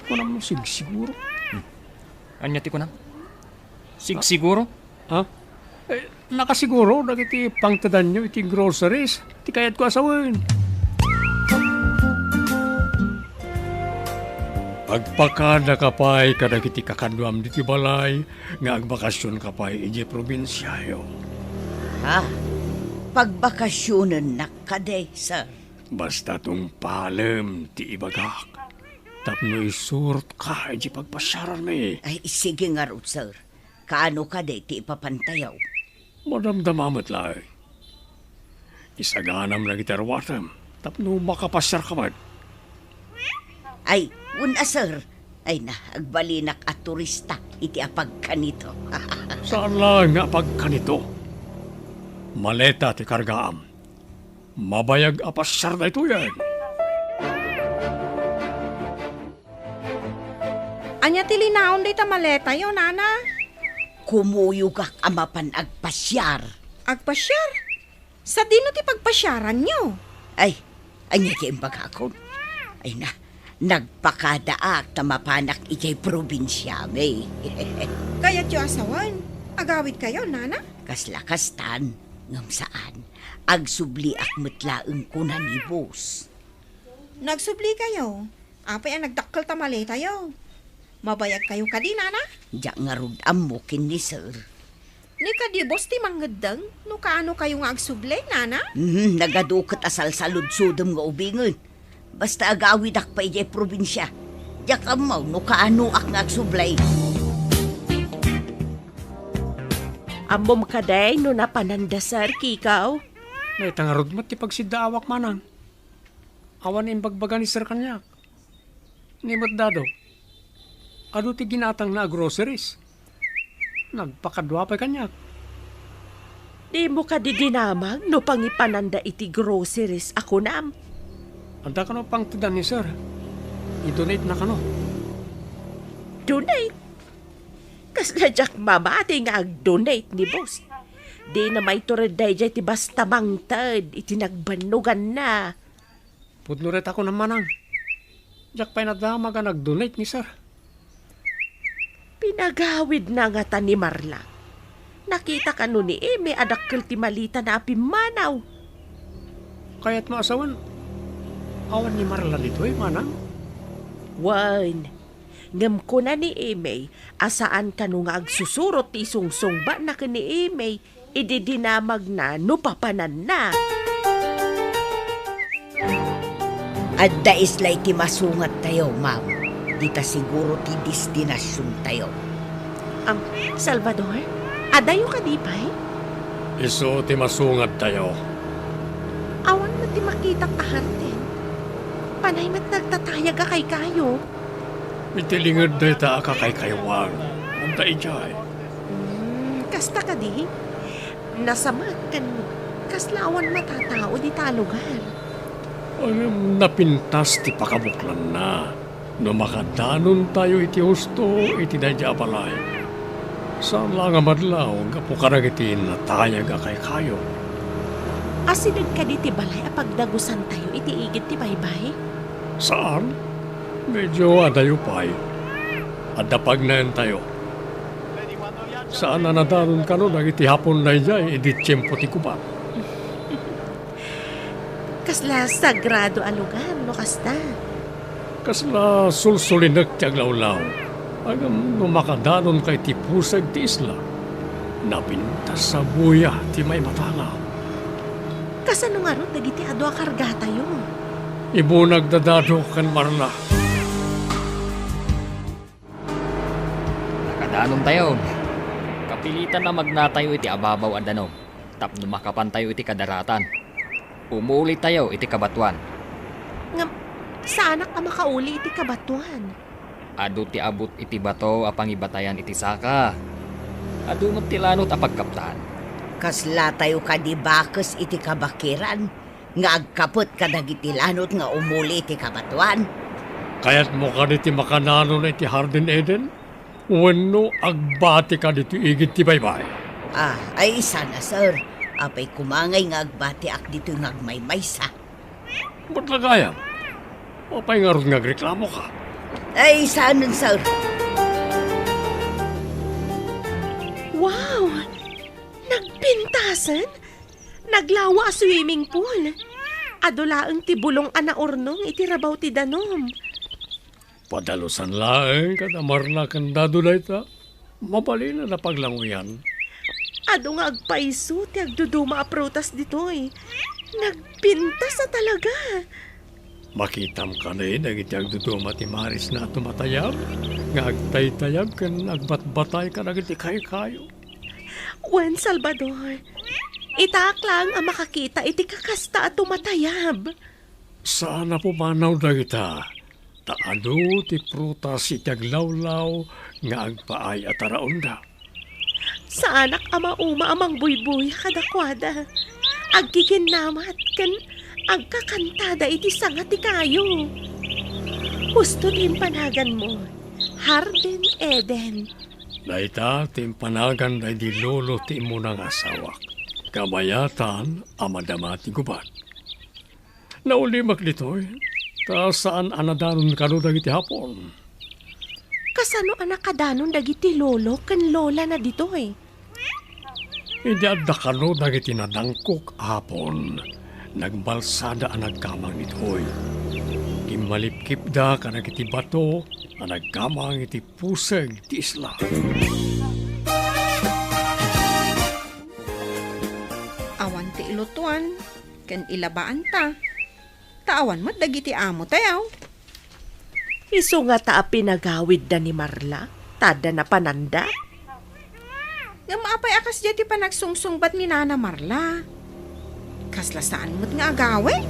Kunam mo siguro. Anya ti kunam? Siguro? Ha? Nakasiguro, nagiti pangtadan nyo iti groceries. Ti kayat ko asawin. Agpakada kapay kadagiti kakadwam diti balay, nga agbakasyon kapay iji probinsyayo. Ha? Pagbakasyonan na kaday, sir. Basta tong palem ti ibagak. Tapno isurot ka iji pagpasyaran me. Ay, sige nga ro, sir. Kaano kaday ti ipapantayaw? Madamdamamat lang. Isaganam na gitarwatam. Tapno makapasyar ka man. Ay, una, sir. Ay na, agbalinak at turista iti apag kanito. Saan lang nga pagkanito? Maleta ti kargaam. Mabayag apasyar na ito yan. Anya ti linaon day ta maleta yo, nana? Kumuyog ak amapan agpasyar. Agpasyar? Sa dino ti pagpasyaran nyo? Ay, anya ti imbagakon. Ay na, nagpakadaak tamapanak ijay probinsya, may. Kaya't yo asawan. Agawid kayo, nana? Kaslakastan, ngam saan, agsubli ak mutlaeng kunan ni boss. Nagsubli kayo. Apay ang nagdakkel ta maleta yo. Mabayag kayo kadi, nana? Diyak nga rod amukin ni sir. Ni kadi boss ti manggedang, no kaano kayo nga agsubli, nana? Nagadukot asal sa ludsudom nga ubingon. Basta agawid ak pa ijay probinsya. Diyak amaw no kaanuak nga agsublay. Amom ka day no napanandasar, kikaw. May tangarod mo ti pagsidaawak manang. Awan imbagbagan ni Sir kanyak. Nimot dado. Ado ti ginatang na groceries. Nagpakadwa pa kanyak. Di mo ka di ginamag no pangipananda iti groceries ako nam. Anda ka no pang tidan ni Sir. I-donate na ka no. Donate. Kasla jak mamati nga ag-donate ni boss. Di na may tureday jay ti basta mangtad iti nagbanugan na. Pudnuret ako ng manang. Jak pa'y nadama ka nag-donate ni Sir. Pinagawid na nga ta ni Marla. Nakita ka no ni Eme adakkel ti malita na apimanaw. Kaya't maasawan. Awan ni Marla dito manang. Wan, ngam ko na ni Eme, asaan ka nung agsusurot ti sungsong ba na ka ni Eme, ididinamag na no papanan na. Adda islay ti masungat tayo, ma'am. Dita siguro ti destinasyon tayo. Salvador, adayo ka di pa'y? Iso ti masungat tayo. Awan na ti makita kahartin. Panay mat nagtatayag ka kay kayo. Itilingad na ita ka kay kaywang. Anta ijay. Kasta ka di? Nasamat kan kaslawan matatao di talugan. Ang napintas ti pakabuklan na. No makadanon tayo iti husto iti dadya balay. Saan lang ang madlaw gapo karagitin na tayag kay kayo. Asinag ka di ti balay apagdagusan tayo iti igit ti baybay? Saan? Medyo adayo pa'y. Adapag na yan tayo. Saan na nadanon ka no iti hapon na ijay iti tiyempo ti kubat. Kasla sagrado alugan, no kasta. Kasla sulsulinak ti aglawlaw. Agam no makadanon kay ti pusag ti isla. Napintas sa buya ti may matala. Kasano nga ron dagiti ado akarga tayo? Ibu nagdadado kan Marla. Nakadanon tayo. Kapilitan na magnatayo iti ababaw at danom. Tapno makapan tayo iti kadaratan. Umuuli tayo iti kabatuan. Ngam, saanak ka makauli iti kabatuan? Adu ti abot iti bato apang ibatayan iti saka. Adu mo ti lanot apagkaptan. Kasla tayo ka di bakes iti kabakiran. Nga agkapot ka dagiti lanot nga umuli iti kabatuan. Kaya't mo ka diti makananon iti Hardin Eden? Wenno agbati ka diti igit ti baybay. Ay sana sir. Apay kumangay nga agbati ak dito nga agmaymaysa. Ba't lagayam? Apay nga ron nga reklamo ka. Ay sanon sir. Wow! Nagpintasan? Naglawa swimming pool. Adulaang ti bulong anaornong iti rabaw ti danom. Padalusan laeng kada Marla kan dadulay ta. Mabali na napaglanguyan. Ado nga agpaiso ti agduduma a prutas ditoy. Nagpintas na talaga. Makitam ka na eh, nagiti agduduma ti Maris na tumatayab. Nga agtay-tayab kan agbatbatay ka nagiti kayo-kayo. Wen Salvador, itaak lang ang makakita iti kakasta at tumatayab. Sana pumanaw na kita. Taano ti prutas iti aglawlaw nga agpaay at araunda. Sa anak ama uma amang buybuy kadakwada. Agkikinamat kan agkakantada iti sanga ti kayo. Gusto din panagan mo. Hardin Eden. Naita timpanagan na di lolo ti imo ng asawak. Kabayatan amadama ti gubat. Naulimak ditoy. Ta saan anadanon kano dagiti hapon? Kasano anak kadanon dagiti lolo kan lola na ditoy? Hindi adda kano dagiti nadangkok hapon. Nagbalsada ang nagkamang itoy. Imalipkip da ka nagiti bato ang nagkamang iti pusag ti isla. Awan ti ilutuan, kan ilabaan ta. Taawan mo dagiti amo tayaw. Iso nga ta pinagawid da ni Marla, tada na pananda. Nga maapay akas dyan ti pa nagsungsungbat ni Nana Marla. Kasla saan mo't nga agawin?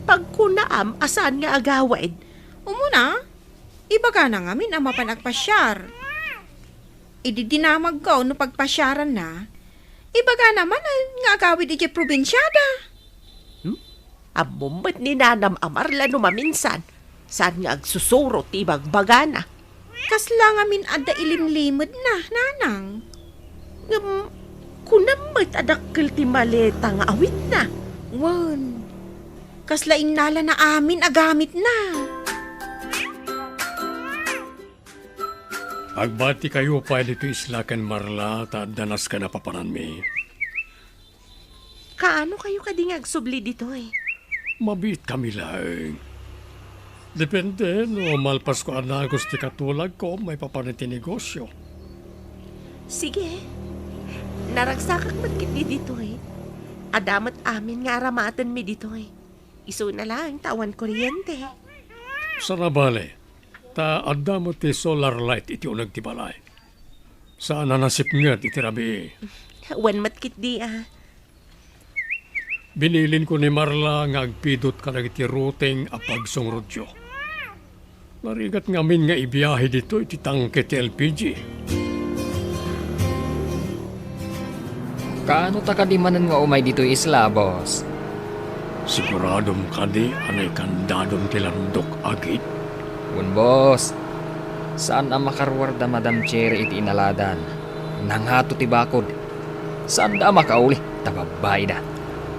Pag kunaam, asan nga agawid? Umuna, ibaga na nga min ang mapanagpasyar. Ididinamag ko no pagpasyaran na, ibaga naman nga agawid iti probinsyada. Amumbat ni Nanam Amarla no maminsan, saan nga agsusuro ti bagbagana. Kasla nga min adda ilimlimod na, nanang. Kunammat adakkel ti maleta nga awit na. Wan, kasla inala na amin agamit na. Agbati kayo pa dito islakan Marla, ta danas ka na papanan mi. Kaano kayo kadingag subli dito eh? Mabit kami lang. Depende, no malpas ko anagos ti katulag ko, may papaniti negosyo. Sige, naragsakak magkiti dito eh. Adamat amin nga aramatan mi dito eh. Iso na lang, tawan kuryente. Sana bale, ta adda mo ti solar light iti unag ti balay. Saan nanasip nga iti rabi. Wan matkit di ah. Binilin ko ni Marla nga agpidot ka na iti routing a pagsungrodyo. Narigat nga min nga ibiyahe dito iti tangke ti LPG. Kaano ta kadimanan nga umay dito isla, boss? Siguradom kadi anay kandadom ti landok agit. Kun boss, saan ang makarwar da Madam Cherry iti inaladan? Nanghato ti bakod. Saan da makauli? Tababay da.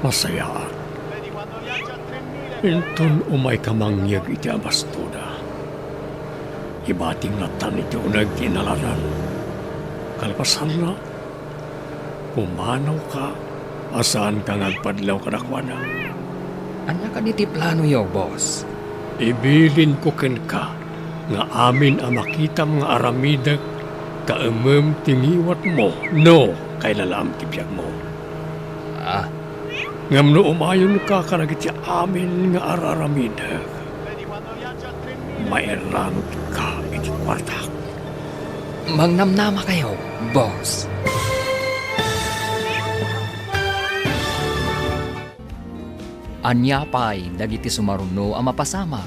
Masayaan. Inton umay kamangyag iti abastoda. Ibating natan iti unag tinalaran. Kalpasan na, pumanaw ka, asaan ka nagpadlaw kadakwana. Anya ka niti plano yo, boss? Ibilin ko ken ka, nga amin ang makitam nga aramidag, kaemem tingiwat mo, no, kay lalaam tibiyag mo. Ah, Ngam no umayon ka kanagit amin nga araramidag. Mairanot ka iti kwartak. mangnamnama kayo, boss. Anya pa'y dagiti sumaruno ang mapasama.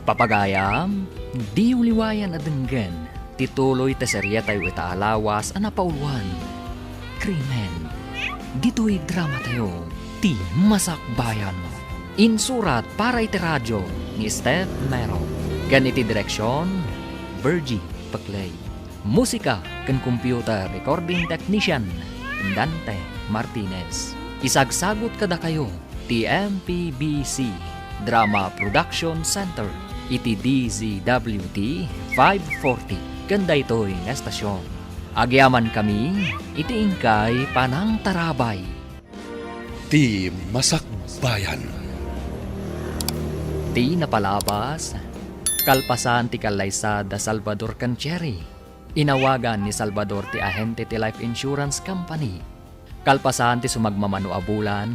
Papagayam, di uliwayan adenggen, tituloy ta seryetay wita alawas ang napauluan. Krimen, dito'y drama tayo, Ti Masakbayan. Insurat para iti radyo ni Steph Mero. Ganiti direksyon, Virgie Paclay. Musika ken computer recording technician, Dante Martinez. Isagsagot kada kayo, TMPBC Drama Production Center, iti DZWT 540, kanda ito'y estasyon. Agyaman kami, iti ingkay panang tarabay. Ti Masakbayan. Ti Napalabas, kalpasan ti Kalaysa da Salvador Cancheri. Inawagan ni Salvador ti ahente ti Life Insurance Company. Kalpasan ti sumagmamano abulan,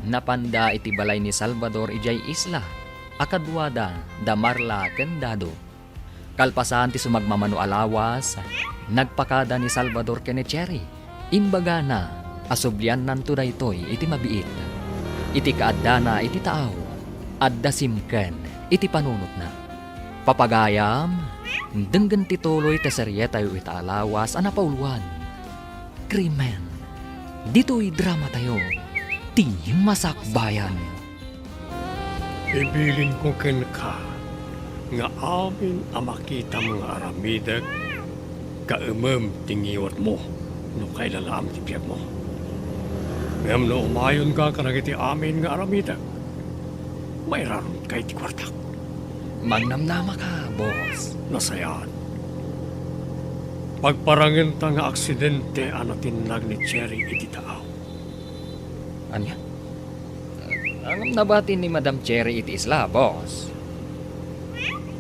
napanda iti balay ni Salvador ijay isla, akadwada da Marla Kendado. Kalpasan ti sumagmamano alawas, nagpakada ni Salvador Kenecheri. Imbaga na, asubyan nanto da ito'y iti mabiit. Iti kaadana iti taaw, adda simken iti panunot na. Papagayam, denggan tituloy ta seryetay iti alawas ang napauluan. Krimen, dito'y drama tayo, Ti Masakbayan. Ibilin ko ken ka, nga amin ang makita mga aramidag, kaemem tingiwat mo, no kay lalaam tipiyag mo. Ngam no umayon ka kanagiti amin nga aramidag, may raron kay ti kwartak. Magnamnama ka, boss. Nasayaan. Pagparangin ta nga aksidente anatinag ni Cherry iti taaw. Anya? Ang nabatin ni Madam Cherry iti isla, boss.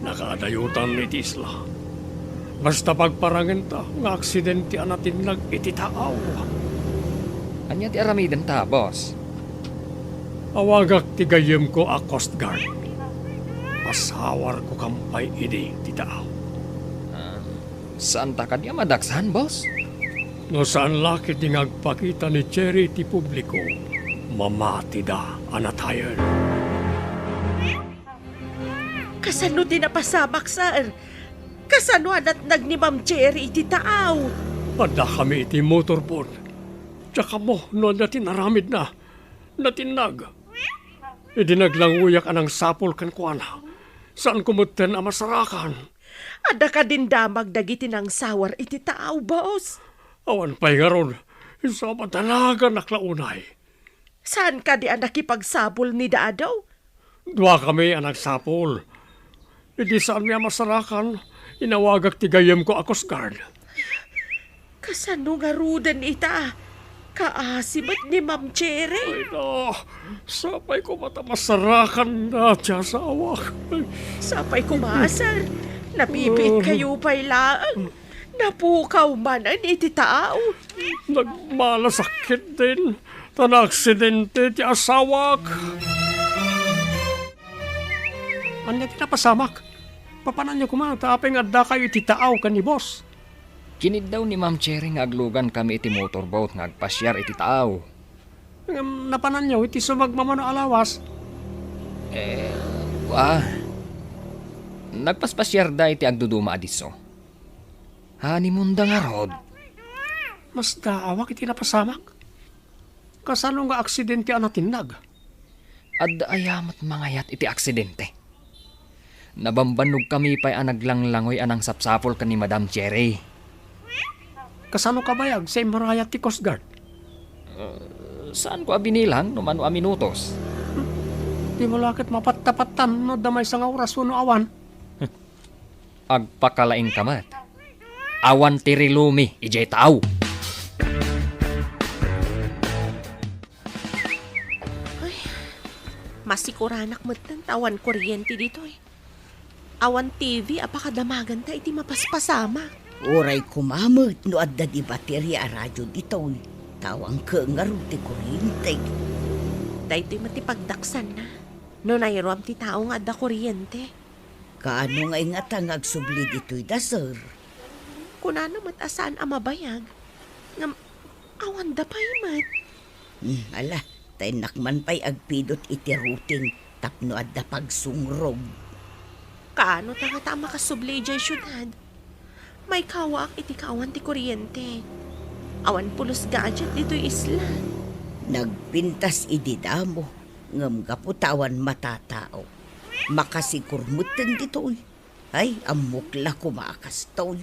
Nakaadayutan iti isla. Basta pagparangin ta nga aksidente anatinag iti taaw. Anya ti aramiden ta, boss? Awagak ti gayem ko a Coast Guard. asawar ko kampay ini titaaw. Saan ta kanya madaksan, boss? No saan laki di ngagpakita ni Cherry ti publiko, mamati da anatayan. Kasano din napasamak, sir? Kasano anat nag ni Ma'am Cherry iti taaw? Pada kami iti motorboat. Tsaka mo, no natin naramid na. Natinag. Idinaglanguyak anang sapol kan kuana. Saan kumuten ang masarakan? Ada ka din damag dagiti ng sawar iti taaw, boss. Awan pa'y nga ron. Isa matalaga naklaunay. Saan ka di ang nakipagsabol ni Dadaw? Dua kami ang nagsapol. Hindi saan niya masarakan. Inawagak tigayem ko akos guard. Kasano nga rudan ita? Kaasibat ni Ma'am Cherry. Ay na, sapay ko mata masarakan na siya sa awak. Sapay kumasar. Napipit kayo pa'y laang. Napukaw man ang iti taaw. Nagmalasakit din. Tanaksidente ti asawak. Anya ti napasamak. Papanan niyo kumata, apeng adda kayo iti taaw kan ni boss. Kinid daw ni Ma'am Cherry nga aglugan kami iti motorboat nga agpasyar iti taaw. Napanan niyo, iti sumagmamano alawas. Nagpaspasyar da iti agduduma adiso. Hanimunda nga rod. Mas daawak iti napasamak. Kasano nga aksidente ang natinag. Adda ayamat mangayat iti aksidente. Nabambanog kami pa'y anaglanglangoy anang sapsapol ka ni Madam Cherry. Kasano ka bayag sa imarayat ti Coast Guard? Saan ko abinilang no mano a minutos? Di mo lakit mapattapatan no damay sa nga oras no awan. Agpakalaing kamat. Awan tirilumi ijay tao. Masikuranak mo't ng tawan kuryente dito eh. Awan TV, apakadamagan ta iti mapaspasama. Oray kumamot no adda di baterya a radyo dito. Tawang ka nga rin ti kuryente. Dahito matipagdaksan na. No nairam ti tao nga adda kuryente. Kaano nga nga tangag subli dito'y da, sir? Kunano matasaan ang mabayag. Ngam, awan da pa'y mat. Ala, tay nakman pa'y agpidot iti routing tapno adda pagsungrog. Kaano ta nga ta makasubli jay syudad? May kawak iti kawan ti kuryente. Awan pulos gadget dito'y isla. Nagpintas ididamo, ngam gaputawan matatao. Makasikurmutin dito'y. Ay, amukla kumakastoy.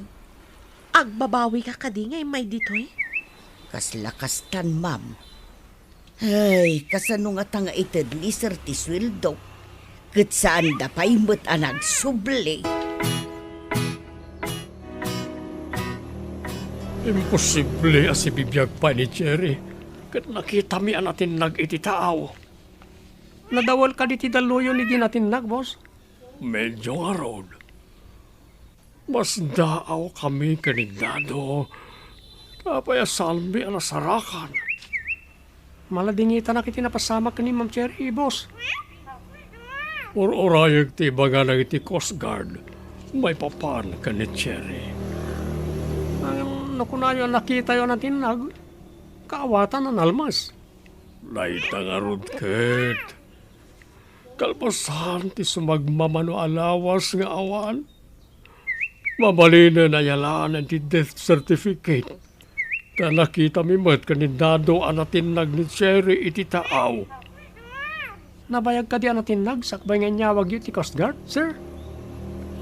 Agbabawi ka kadingay may dito'y. Kaslakastan, ma'am. Ay, kasano nga tanga itadliser ti sweldo. Kat saan da pa'y mo't anag subli. Imposible as ibibiyag pa ni Cherry. Kat nakita mi anatin nag-iti taaw. Nadawal ka di ti daluyo ni di natin nag, boss? Medyo nga road. Mas daaw kami kanindado. Tapaya salmi ang nasarakan. Maladingita na kiti napasama ka ni Ma'am Cherry, boss. Or-orayag ti baga na iti Coast Guard. May papan ka ni Cherry. Nakunayo nakita yun natin nag kaawatan ng almas. Laita nga rudket. Kalpasan ti sumagmamano alawas nga awan. Mabalina na yalaan ti death certificate. Ta nakita mi mat kanindado anatin nag ni Cherry iti taaw. Nabayag ka di anatin nag sakbay nga inyawag iti Coast Guard, sir?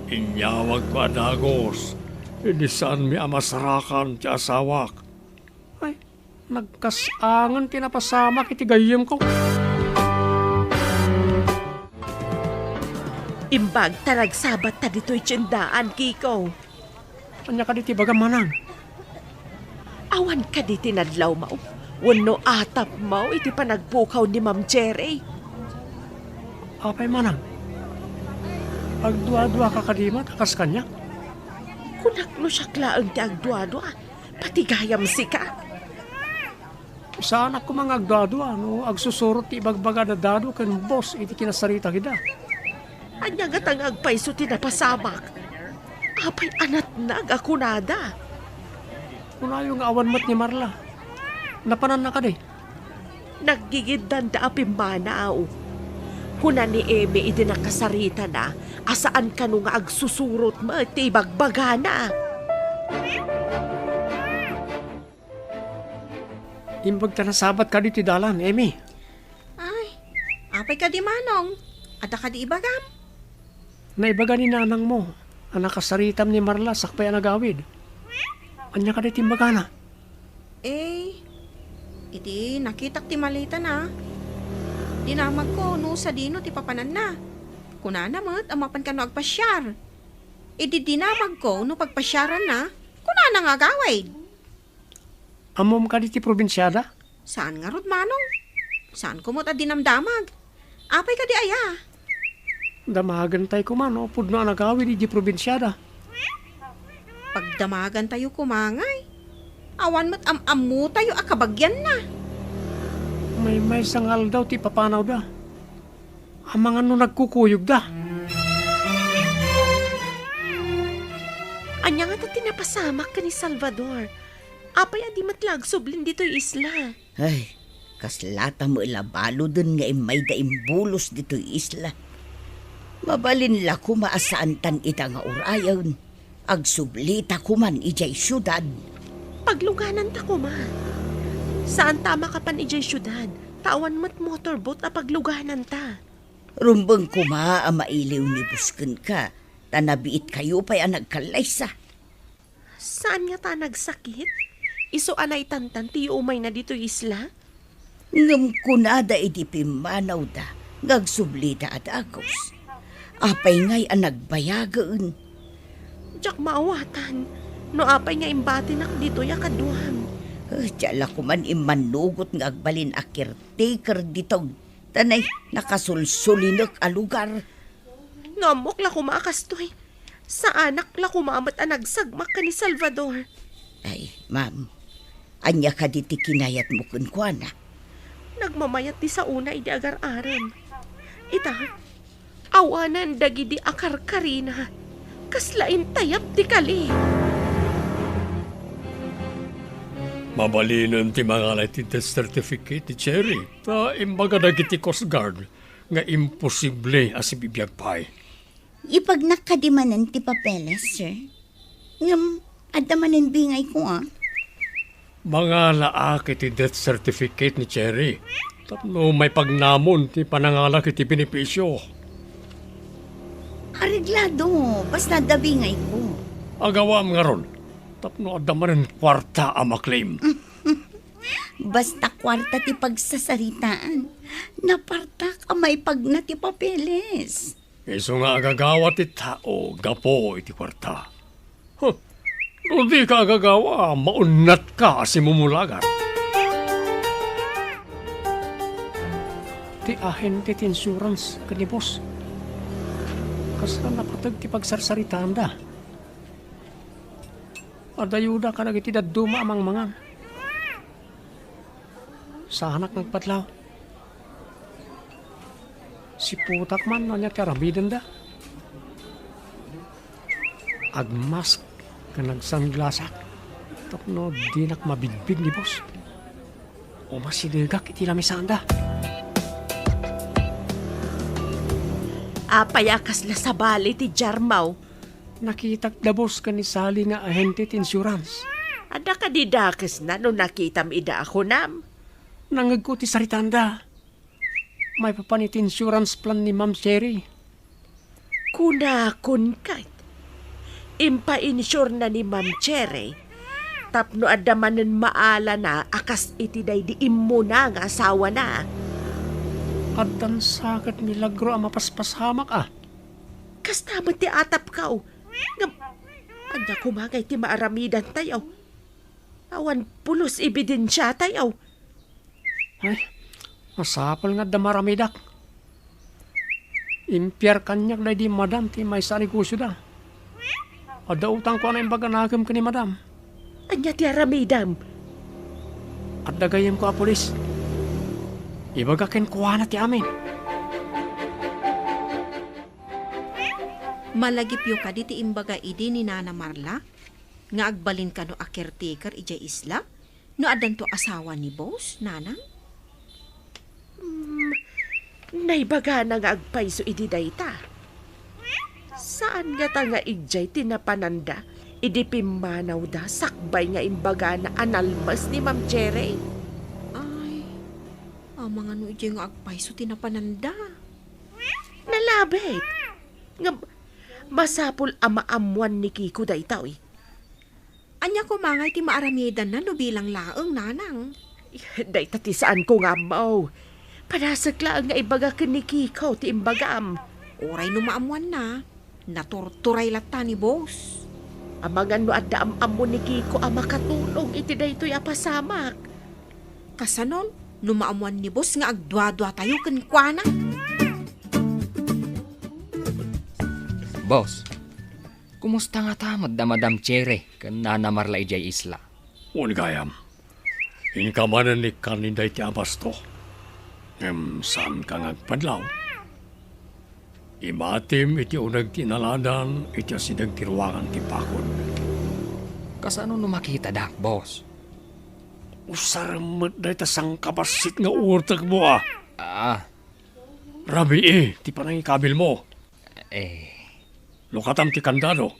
Inyawag ko adagos. Hindi saan mi amasarakan ti asawak. Ay, nagkasangan tinapasamak iti gayem ko. Imbag taragsabat ta dito'y tiyendaan, Kiko. Anya ka diti baga manang. Awan ka di tinadlaw mau. Wano atap mau iti panagpukaw ni Ma'am Cherry. Apay manang. Agdua-dua ka kadima takas kanya. Kunakno siya klaang ti agdua-dua. Patigayam si ka. Saan ako mga agdua-dua, no? Agsusurot ti ibagbaga na dado kan boss iti kinasarita kita. Anya nga tangagpay so tinapasamak. Apay anat nag ako nada. Kuna yung awan mo't ni Marla. Napanan na ka di. Naggigidan da apimana Kuna ni Eme iti nakasarita na, asaan ka nung agsusurot mo at ibagbagana. Imbag ta nasabat ka di ti dalan, Emi. Ay, apay ka di manong. Ada ka di ibagam. Naibaga ni nanang mo, ang nakasaritam ni Marla sakpay ang nagawid. Anya ka di timbagana. Iti nakitak ti malita na. Dinamag ko no sa dino ti papanan na. Kunana mat amapan ka no agpasyar. Iti dinamag ko no pagpasyaran na. Kunana nga gawid. Amom ka di ti probinsyada? Saan nga rod manong? Saan ko mo't dinamdamag? Apay ka di aya. Damagan tayo kumano, pudno ang nagawid di probinsyada. Pagdamagan tayo kumangay. Awan mo't am-amu tayo akabagyan na. May sangal daw ti papanaw da. Ang mga no nagkukuyog da. Anya nga ta tinapasamak ka ni Salvador. Apay adi matlag sublin dito'y isla. Ay, kaslata mo ilabalo dun nga imay da imbulos dito'y isla. Mabalin la kumaasaan tan ita nga urayon. Agsublita kuman ijay syudad. Pagluganan ta ko ma. Saan tama ka pan ijay syudad? Tawan mo't motorboat na pagluganan ta. Rumbang kuma ang mailiw ni busken ka. Tanabiit kayo pa'y ang nagkalaysa. Saan nga ta nagsakit? Iso anay tantan ti umay na dito isla? Ngam kunada iti pimanaw da. Ngagsublita at agos. Apay ngay ang nagbayagaan. Diyak maawatan. No apay nga imbati nak dito ya kaduham. Tiyala ko man imanugot nga agbalin a caretaker dito. Tanay nakasulsulinok a lugar. Ngamok la kumakastoy. Sa anak la kumamat ang nagsagmak ka ni Salvador. Ay, ma'am. Anya ka diti kinayat mo kunkwana. Nagmamayat di sa una idi agar-aran. Ita, awanan dagidi akar-karina. Kaslain tayap di kali. Mabalinan ti mga ti death certificate ti Cherry. Ta imbaga dagiti Coast Guard nga imposible as ibibiyag pa'y. Ipag nakadimanan ti papeles, sir. Ngam, adamanan bingay ko Mga laak iti death certificate ni Cherry. Tapno may pagnamon ti panangalak iti benepisyo. Areglado, basta dabingay ko. Agawam nga ron. Tapno adamanan kwarta ang maklaim. Basta kwarta ti pagsasaritaan. Napartak ang may pagna ti papeles. Iso nga agagawa ti tao, gapo iti kwarta. Huh. No di ka agagawa, maunat ka si mumulagan. Ti ahen ti insurance kanibos. Kasla napatag ti pagsarsaritaan da. Adayuda ka nagiti daduma amang mangan. Sa anak nagpatlaw. Si putak man na niya karamidan da. Agmask ka nagsanglasak. Tapno dinak mabigbig ni boss. O masiligak iti lamisanda. Apayakas la sa bali ti Jarmaw. Nakitak da boss ka ni Sally nga ahente ti insurance. Ada ka didakes na no nakitam ida ako nam. Nangag ko ti saritanda. May papanit insurance plan ni Ma'am Cherry. Kunakun kahit. Impa-insure na ni Ma'am Cherry. Tapno adamanen maala na akas iti day di immo na nga asawa na. At ang sakit milagro ang mapaspasamak Kastamat ti atap ka anya kumagay ti maaramidan tayo. Awan pulos ebidensya tayo. Ay, masapal nga damaramidak. Impyar kanyak na di madam ti may sa negosyo da. Ada utang ko na yung baganagam ka ni madam. Anya ti aramidam. At dagayam ko a polis. Ibagakin kuha na ti amin. Malagipyo ka di ti imbaga idi ni Nana Marla, nga agbalin ka no a caretaker ijay isla, no adan to asawa ni boss, nanang? Naibaga na nga agpaiso idi dayta. Saan nga ta nga ijay tinapananda, idi pimanaw da sakbay nga imbaga na analmas ni Ma'am Cherry. Ay, mga no ijay nga agpaiso tinapananda. Nalabit. Nga masapul amaamuan ni Kiko dayta eh. Anya ko mangay ti maaramidan na no bilang laeng, nanang. Dayta ti saan ko nga mau. Panasaglaan nga ibaga ka ni Kiko ti imbagam. Oray no maamuan na, naturturay lata ni boss. Amangan no adda amamo ni Kiko ang makatulong iti daytoy apasamak. Kasanon, no maamuan ni boss nga agdwa-dwa tayo kenkwana. Boss, kumusta nga ta Madam Chere kan Nana Marla ijay isla? Gayam. Inkamanan ni kaninday ti abasto. Saan ka ngagpadlaw? Imatim iti unag tinaladan iti sidang tiruangan ti pakod. Kasano no makita dak, boss? Usaramat dahi ta sang kabasit nga urtag mo ah. Rabi ti panangikabil mo. Lukatam ti kandado.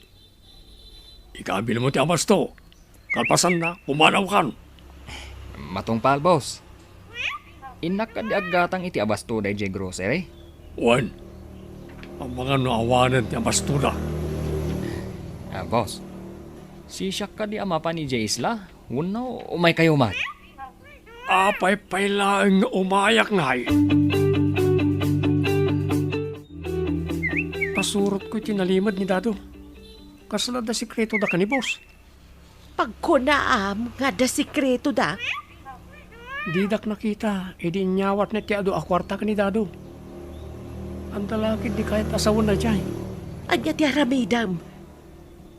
Ikabil mo ti abasto. Kalpasan na, pumanaw kan. Matungpal, boss. Inak ka di aggatang iti abasto da ijay grocery? Wan. Ang mga naawanan ti abasto na. Boss. Siyak ka di amapan ijay isla? Uno, umay kayo mat. Apay lang umayak nga eh. Pasurot ko tinalimad ni Dado. Kasala da sikreto da ka ni boss. Pagkunaam nga da sikreto da. Didak nakita, edi nyawat na ti ado akwarta ka ni Dado. Ang dalakid di kahit asawan na dyan. Anya ti aramidam.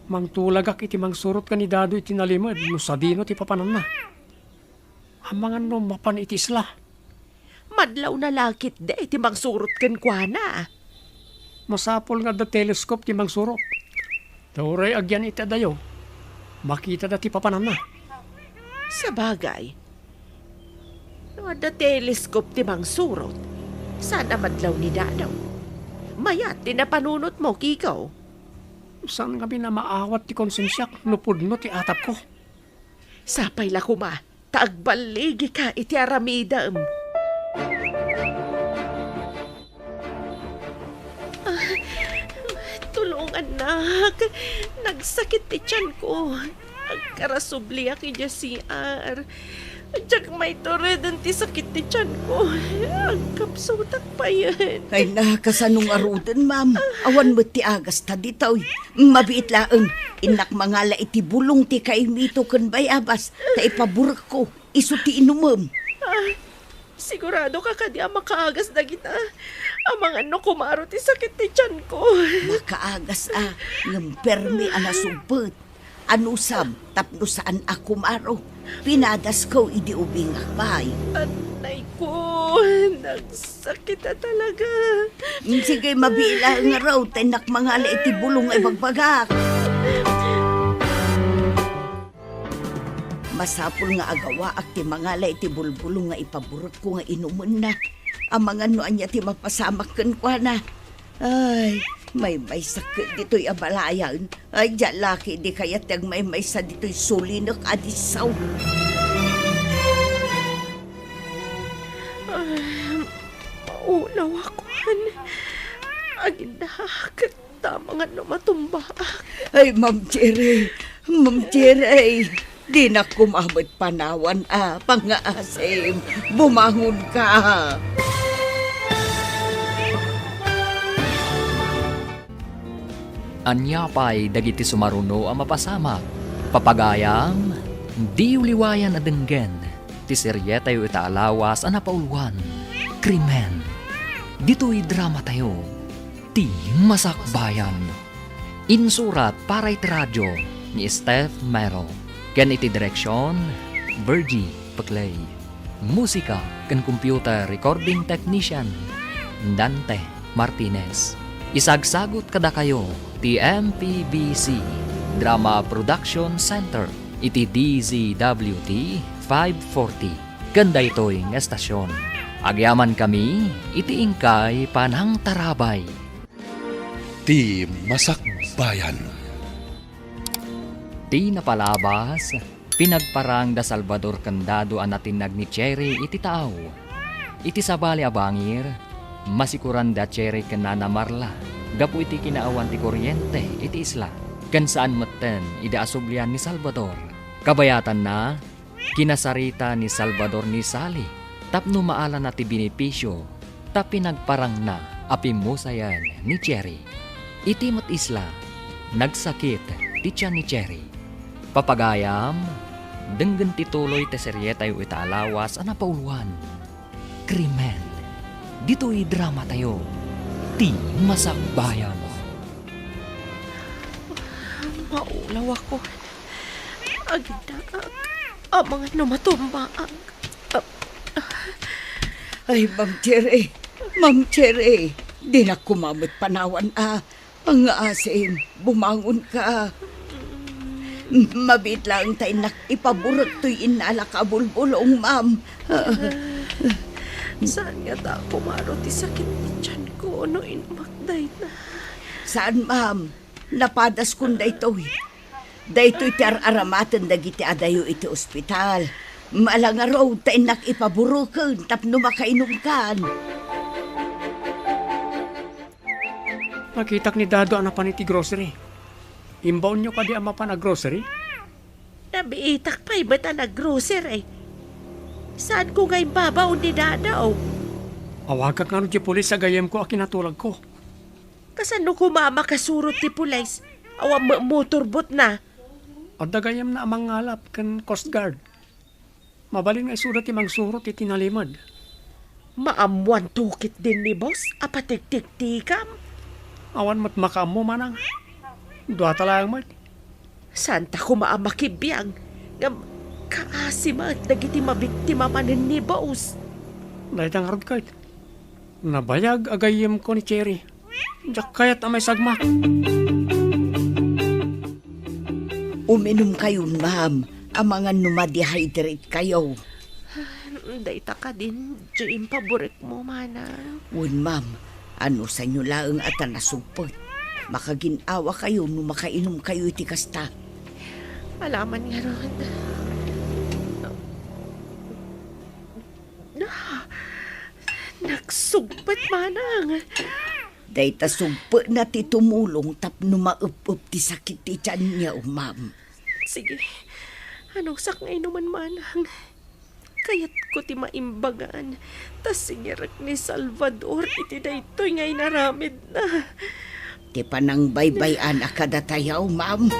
Mang tulagak iti mang surot ka ni Dado iti nalimad, no sadino ti papanan na. Ang mga no mapan iti isla. Madlaw na lakit da iti mangsurot ken kuana. Masapol nga da telescope ti mang surot. Tauray agyan iti adayo. Makita da ti papanan na. Sa bagay, no da telescope ti mangsurot, sana madlaw ni Dadaw. Mayat tinapanunot mo, Kiko. Saan nga binamaawat ti konsensyak, nupudno ti atap ko. Sapay la kuma, taagbaligi ka iti aramidam. Tulungan nak, nagsakit ti tiyan ko. Agkarasubli aki dya CR. Diyak may toredan ti sakit ti tiyan ko. Agkapsutak pa yan. Ay nakasanong arudan, ma'am. Awan mo ti agas ta ditaw. Mabiit laeng. Inak mangala iti bulong ti kaimito kan bayabas. Ta ipaburak ko. Iso ti inumam. Sigurado ka kadi ang makaagas na kita. Ang mga ano kumaro ti sakit ti tiyan ko. Makaagas ngampermi anasubet. Anusam tapno saan ako maro. Pinadas ko idi ubing akbay. Anay ko, nagsakit na talaga. Sige mabila nga raw. Tenak mangala iti bulong ay bagbagak. Masapul nga agawa ak ti mangala iti bulbulong nga ipaburot ko nga inuman na. Ang mga noan niya ti mapasamak kan kwa na. Ay, may sakit dito'y abalayan. Ay, dyan laki di kaya tiyag may sa dito'y sulinak adisaw. Maulaw ako. Agindahak. Tama nga no matumba. Ay, Ma'am Cherry. Ma'am Cherry. Di na kumabot panawan pang-aasim. Bumangon ka. Anya pa'y dagiti sumaruno ang mapasama. Papagayam, di uliwayan adenggen. Ti serye tayo itaalawas ang napauluan. Krimen. Dito'y drama tayo. Ti Masakbayan. Insurat para iti radyo ni Steph Merrill. Ken iti direksyon, Virgie Paclay. Musika ken computer recording technician, Dante Martinez. Isagsagot kada kayo ti MPBC Drama Production Center iti DZWT 540 kanda ito'y estasyon. Agyaman kami iti ingkay panang tarabay. Ti Masakbayan. Ti Napalabas pinagparang da Salvador Candado anatinag ni Cherry iti taaw. Iti sabali abangir masikuran da Cherry kanana Marla gapu iti kinaawan ti kuryente iti isla kan saan maten ida asublian ni Salvador. Kabayatan na kinasarita ni Salvador ni Sally tapno maala na ti benepisyo tap pinagparang na apimusayan ni Cherry. Iti mat isla nagsakit ti tiyan ni Cherry. Papagayam denggen tituloy ti seryeng tayo italawas napauluan. KRIMEN. Dito'y drama tayo. Ti Masakbayan. Maulaw ako. Agdaag. Ang mga numatumbaag. Ay, Ma'am Cherry, di na kumamot panawan ang asin, bumangon ka. Mabit lang tayo ipaburot to'y inala ka bulbulong, ma'am. Saan nga ta kumaro ti sakit ni tiyan ko no inmakday na? Saan, ma'am? Napadas kung daytoy. Daytoy ti aramatan dagiti adayo iti ospital. Malang araw tayo ipaburukan tapno makainom kan. Nakitak ni Dado ang napan iti grocery. Imbaon nyo ka di ama pa na grocery? Nabiitak pa'y bata na grocery. Saan ko ngay babaw ni Dadaw? Awag ka nga di pulis sa gayem ko akinatulag ko. Kasano ko makakasurot ti pulis? Awa motorbot na. At dagayem na amang ngalap kan Coast Guard. Mabalin nga isurat imang surot iti nalimad. Maamuan tukit din ni boss, apatik-tik-tikam. Awan mat makamo manang. Dua talayang mat. Santa ko maamakibiyang. Kaasima at dagiti mabiktima manin ni boss. Dahil ang harod kahit. Nabayag agayem ko ni Cherry. Diyak kayat amay sagma. Uminom kayo, ma'am. Ang mga numadihydrate kayo. Dayta ka din, Jane, paborik mo, mana. Wen, ma'am. Ano sa inyo laang at nasupot. Makaginawa kayo nung makainom kayo iti kasta. Alaman nga ron. Nagsugpat, manang. Dahita sugpo na ti tumulong tapno maup-up ti sakit ti tiyan niya, ma'am. Sige, anong sakngay naman, manang? Kayat ko ti maimbagan. Tas singirak ni Salvador iti daytoy ngay naramid na. Ti panang baybayan akadatayaw, ma'am.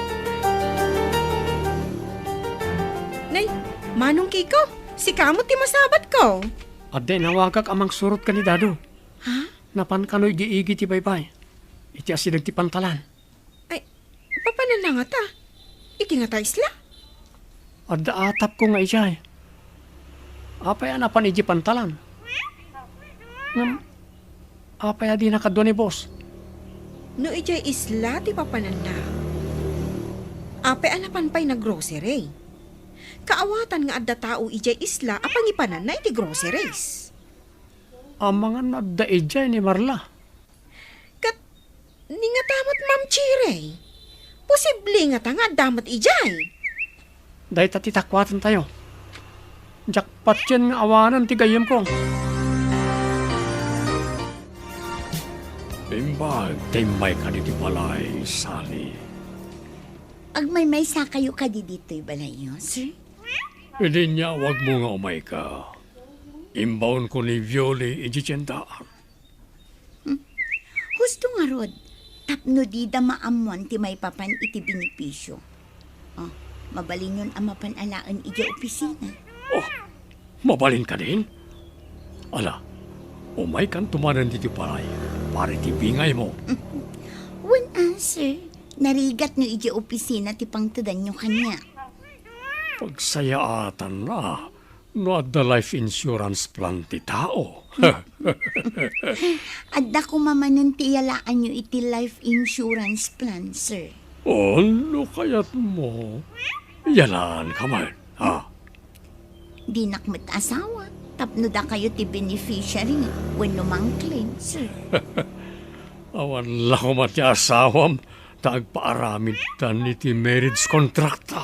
Nay, manong Kiko, si kamot ti masabat ko. At din nawagak amang surot ka ni Dado. Ha? Napan kano'y giigi ti baybay. Iti asidag ti pantalan. Ay, papanan na nga ta? Iti nga ta isla? At daatap ko nga ijay. Apay anapan iji pantalan. Apay adi nakadwa ni boss. No ijay isla ti papanan na. Apay anapan pa'y na grocery. Kaawatan nga adda tao ijay isla apang ipanan na iti groceries. Ang mga nadda ijay ni Marla. Kat, ni nga tamat Ma'am Chirey. Posible nga ta nga damat ijay. Dahil tatitakwatan tayo. Jackpot yan nga awanan ti gayem ko. Imbag, timay ka diti balay, Sally. Agmay-may sa kayo ka dito'y balayo, sir? Hindi niya, wag mo nga umay ka. Imbaon ko ni Violi ijitsendaan. Husto nga rod, tapno di da maamuan ti may papan iti binipisyo. Oh, mabalin yun ang mapanalaan iti opisina. Oh, mabalin ka din? Ala, umay kan tumanan dito palay. Para ti bingay mo. One answer, narigat nyo iti opisina ti pangtudan nyo kanya. Pagsayaatan na, no at the life insurance plan ti tao. Adda ko mamanan ti yalaan nyo iti life insurance plan, sir. Ano kayat mo? Yalaan ka man, ha? Di nakmat asawa. Tapno da kayo ti beneficiary when numang claim, sir. Awan lang ko mati asawam, tagpaaramid tan iti marriage contract.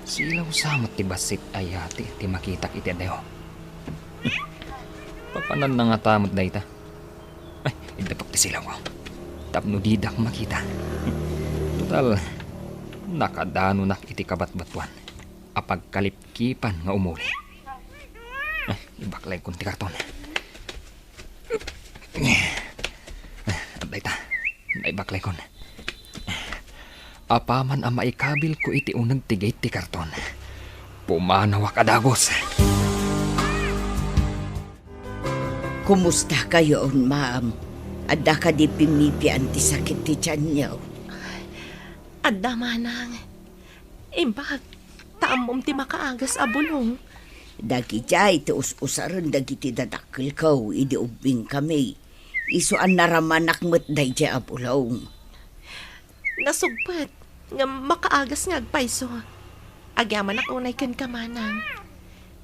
Silaw samot ti basit ayati ti makitak iti adayo. Papanan na nga tamot da ita. Ay, idapag ti silaw ko. Tapno didak makita. Total, nakadano nak iti kabatbatuan. Apag kalipkipan nga umuli. Ay, ibaklay kong ti karton. Abday ta, naibaklay kon. Apaman ang maikabil ko iti unang tigay ti karton. Pumanawak adagos. Kumusta kayo, ma'am? Adda ka di pimipian ti sakit ti tiyan niyo. Adda manang. Imbag, taamom ti makaagas a bulong. Dagi jay, ti us-usaran dagi ti dadakil kaw, idi ubing kami. Iso an naramanak mo't day jay abulong. Nasugpat, nga makaagas nga agpaiso. Agyaman ak unay kan kamanang.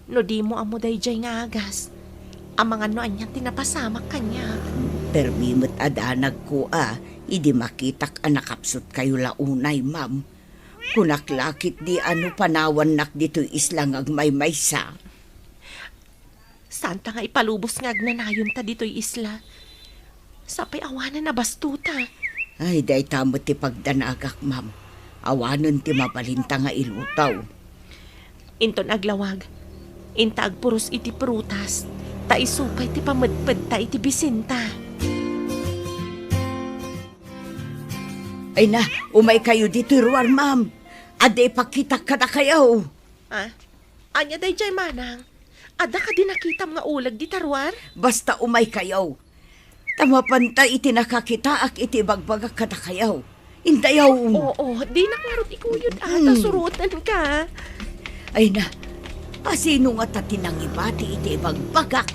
No di mo amo day jay nga agas. Ang mga noan niya tinapasamak kanya. Permimot adanag ko idi makitak anakapsot kayo launay, ma'am. Kunaklakit di ano panawan nak dito islang agmaymaysa. Santa nga ipalubos nga agnanayon ta dito'y isla. Sapay awanan na bastuta. Ay, day tamo ti pagdanagak, ma'am. Awanon ti mabalinta nga ilutaw. Inton aglawag. Inta agpuros iti prutas. Ta isupay ti pamadpad ta iti bisinta. Ay na, umay kayo dito, ruwan, ma'am. Ade, pakitak ka na kayo. Ha? Anya day jay manang. Ada ka din nakitam nga ulag di tarwar? Basta umay kayo. Tama pantay iti nakakita ak iti bagbagak ka na kayo. Indayaw. Oo, di naklarot ikuyod ata surutan ka. Ay na, asino nga tatinang ibati iti bagbagak.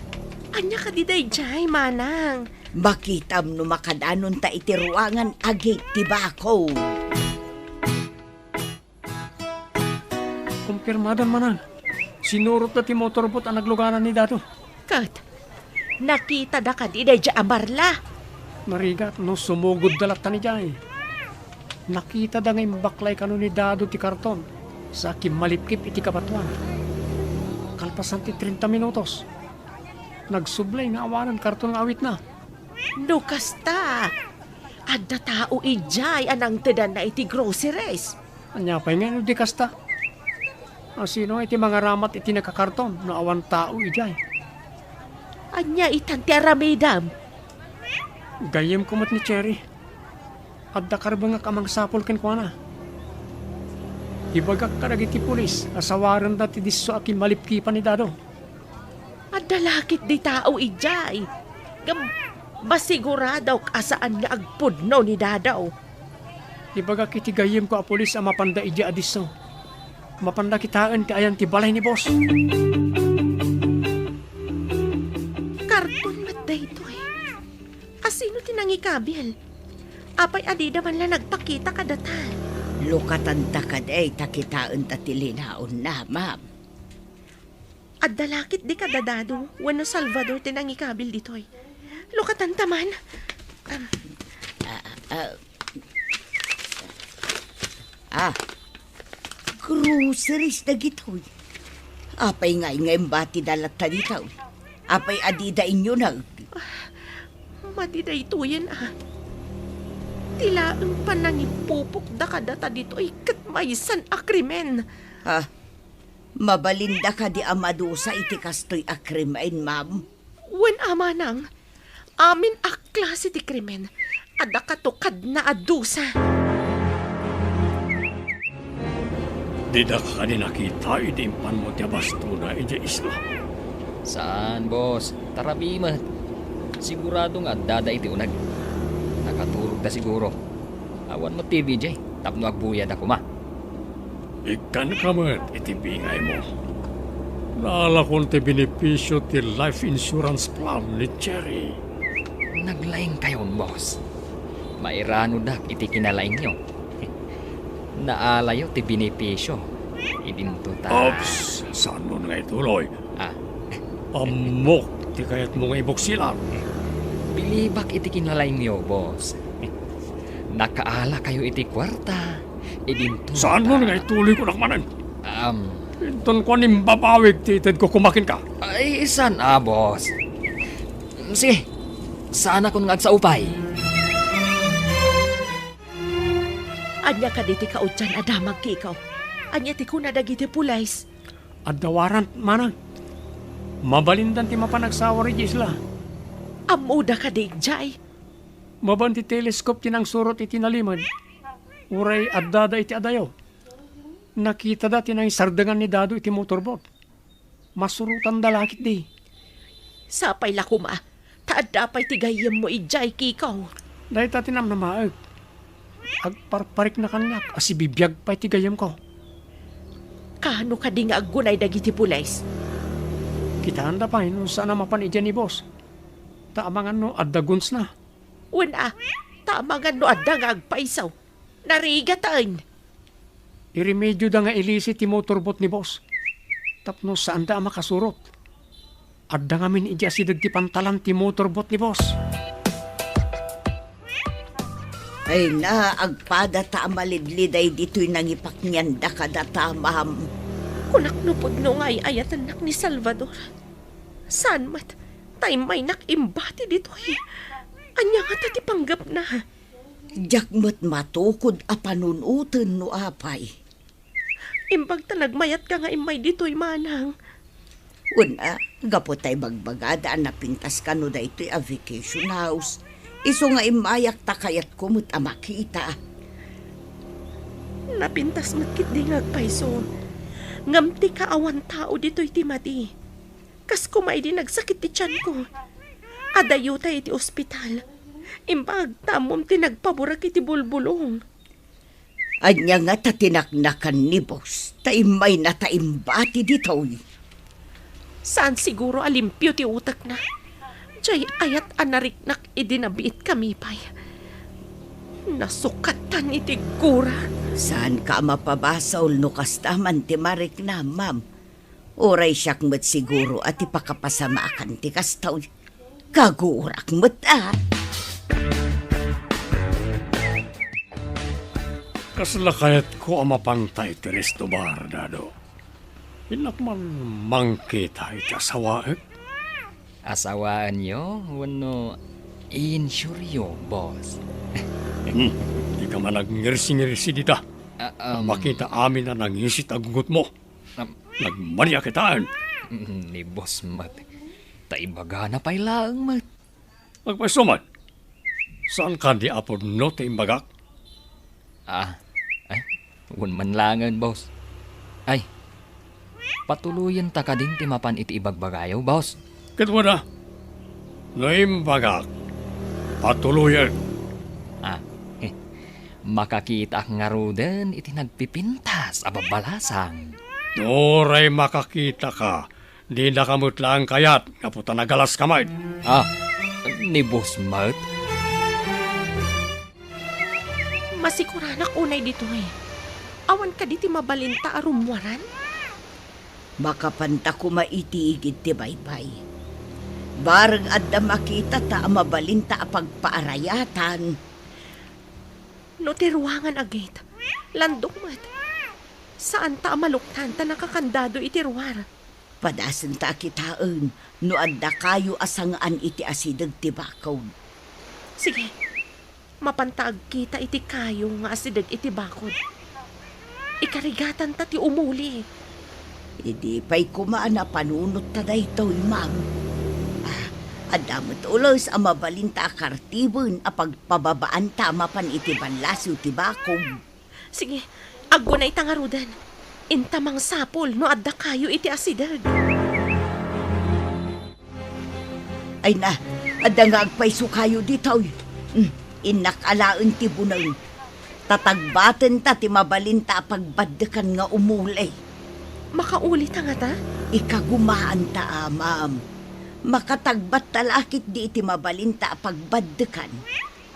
Anya ka di day jay manang. Makitam no makadanon ta iti ruangan agit tibako. Kumpirmadan manan. Sinurot na ti motorbot ang naglugaran ni Dato. Kat, nakita da ka di day jay abarla. Marigat no sumugod dalat ta ni Jay. Nakita da ngay baklay kano ni Dado ti karton sa kimalipkip iti kapatuan. Kalpasan ti 30 minutos. Nagsublay nga awanan karton nga awit na. Lukas ta. Adda tao ijay anang tedan na iti groceries. Anya pa nga no di kasta. Sino iti mga ramat iti nakakarton no awan tao ijay. Anya itan ti aramidam. Gayem kumot ni Cherry. Adda karbang nga kamang sapol ken kuana. Ibagak karag iti pulis, asawaran dati disso akin malipkipan ni Dado. Adda lakit di tao ijay. Basiguradaw kasaan nga agpudno ni Dadaw. Ibagak iti gayem ko a pulis a mapanda ija adisso. Mapanda kitaan ti ayan ti balay ni boss. Karton mat da ito eh. Asino tinangikabil? Apay adida man lang nagpakita kadata. Lukatan ta kaday takitaan ta tilinaon na, ma'am. Adda lakit di kadadado. Wano Salvador tinangikabil dito eh. Lukatan taman. Groceries na gitoy. Apay ngay bati dalat ta dito. Apay adida inyo na. Madida ito yan Tila ang panangipupok da kadata dito ay katmaysan a krimen. Mabalinda ka di amadusa iti kastoy a krimen, ma'am. Wen ama nang, amin a klase ti krimen. Ada katukad na adusa. Di da ka di nakita idimpan mo ti bastuna iti isla. Saan, boss? Tarabimat. Siguradong adada iti unag. Nakatulog na siguro. Awan mo TV, Jay. Tapno agbuyad ako ma. Ikan ka man, itibingay mo. Naalakon ti benepisyo ti life insurance plan ni Cherry. Naglaing kayon, boss. Mairano dak iti kinalaing nyo. Naalayo ti benepisyo. Idinto ta. Ops, saan mo nga ituloy? Ah, Amok, ti kayat mo nga ibuksilan. bilibak iti kinalaing nyo, boss. Nakaala kayo iti kwarta. Idinto Saan mo nga ituloy ko nakmanan? Um, Inton ko nimbabawig ti ited ko kumakin ka. ay, saan boss? Sige, sana kung agsaupay. Anya ka di ti kaudyan adamag ki ikaw. Anya ti kuna dagiti pulays. Adawaran, manang. Mabalindan ti mapanagsawa rin isla. Amuda ka di jay. Maban ti telescope tinang surot iti nalimad. Uray addada iti adayaw. Nakita dati na sardangan ni Dado iti motorbot. Masurutan dalakit di. Sapay la kuma. Taadapay ti gayem mo ijay ki ikaw. Dahil tatinam na maag. Agparparik na kanyak, asibibiyag pa iti gayam ko. Kano ka di nga aggunay dagiti pulays. Kitaan da pa, no sana mapan idyan ni boss. Taamangan no, addaguns na. Una, tamangan no adda nga agpaisaw. Narigataan. Iremedyo da nga ilisi ti motorbot ni boss. Tapno saan da makasurot. Adda nga min idya sidag ti pantalan ti motorbot ni boss. Ay na, agpada ta malidliday dito'y nangipak niyan da kada tamam. Kunak no pudno nga ayatan nak ni Salvador. Saan mat? Tay may nakimbati dito eh. Anya nga tati panggap na. Jakmat matukod a panunutan no apay. Imbag talagmayat ka nga imay dito'y manang. Una, gapotay bagbagada na pintas ka no da ito'y a vacation house. Iso nga imayak ta kayat kumut a makita. Napintas matkit di ngagpaiso. Ngamti ka awan tao dito'y timati. Kas kumay di nagsakit ti tiyan ko. Adayo tayo iti ospital. Imbag tamom ti nagpaburak iti bulbulong. Anya nga tatinaknakan ni boss. Taimay na taimbati dito'y. Saan siguro alimpyo ti utak na? Jay ayat anariknak idinabiit kami pay. Nasukatan iti gura. Saan ka mapabasaw no kastaman ti marik na, ma'am? Oray siyak mat siguro at ipakapasamakan ti kastaw. Kagurak mat Kaslakayat ko ang mapangtay ti resto bar, Dado. Inakman mangkita iti asawaek. Asawaan nyo, wano insuryo, boss. Di ka man nag-ngirsi-ngirsi dita. Makita amin na nangisit agungot mo. Nagmaniya kitaan. Ni boss mat. Taibaga na pa'y laang mat. Magpasuman. Saan ka di apod no te imbagak? Wun man langan, boss. Ay, patuluyan ta ka din ti mapan iti ibagbagayaw, boss. Katwa na. No imbagak. Patuluyan. Makakita nga roden iti nagpipintas ababalasang. Noray makakita ka. Di na kamutlaan kayat. Kaputa nagalas kamay. Ni boss mat. Masikuranak unay dito eh. Awan ka diti mabalinta arumwaran? Makapanta ko maitiigid ti baybay. Barang adda makita ta mabalinta a pagpaarayatan. No tiruangan agit. Landok mat. Saan ta maluktan ta nakakandado itiruar? Padasan ta kitaan no adda kayo asangaan iti asidag ti bakaw. Sige. Mapantag kita iti kayo nga asidag iti bakod. Ikarigatan ta ti umuli. Idi pa'y kumaan na panunot ta daytoy, ma'am. Adamot ulos ang mabalinta kartibon a pagpababaan tama pan iti banlasyo ti bakog. Sige, agunay tangarudan. Intamang sapol no adda kayo iti asidag. Ay na, adda nga agpaiso kayo ditoy. Inakalaan ti bunang. Tatagbaten ta ti mabalinta pagbaddekan nga umulay. Makaulit nga ta? Ikagumaan ta, ma'am. Makatagbat talakit di iti mabalinta pagbaddekan.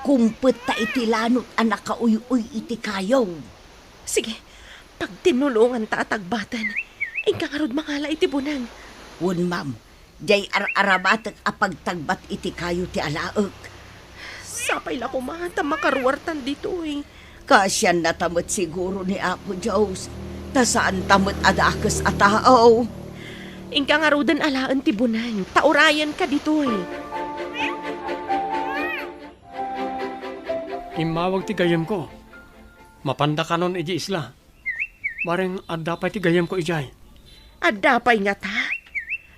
Kumpet ta iti lanot anak kauy-uy iti kayaw. Sige, pag tinulungan ta atagbatan, inkangarod mangala iti bunang. Wun, ma'am. Jay arabatek apagtagbat iti kayo ti alaek. Sapay la kumata makaruwartan dito eh. Kasyan natamot siguro ni Apo Diyos. Tasaan tamot adakes a tao. Inkangarodan alaan ti bunang, taurayan ka dito eh. Imawag ti gayam ko. Mapanda ka nun iji isla. Bareng adapay ti gayam ko ijay. Adapay nga ta.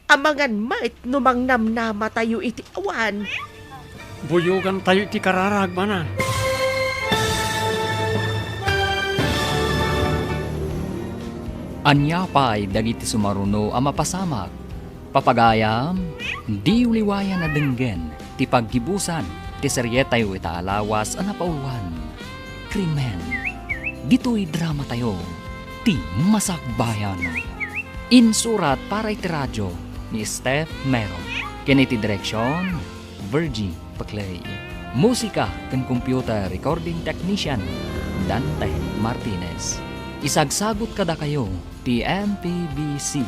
Amangan mait numang namnama tayo iti awan. Buyugan tayo ti kararag manan. Anya pa'y dagiti sumaruno ang mapasamak. Papagayam, di uliwayan na denggen, ti paggibusan, ti seryetay itaalawas ang napaulwan. Krimen, dito'y drama tayo, ti Masakbayan. Insurat para iti radyo ni Steph Meron. Kiniti direksyon, Virgie Paclay. Musika kan computer recording technician, Dante Martinez. Isagsagot kada kayo ti MPBC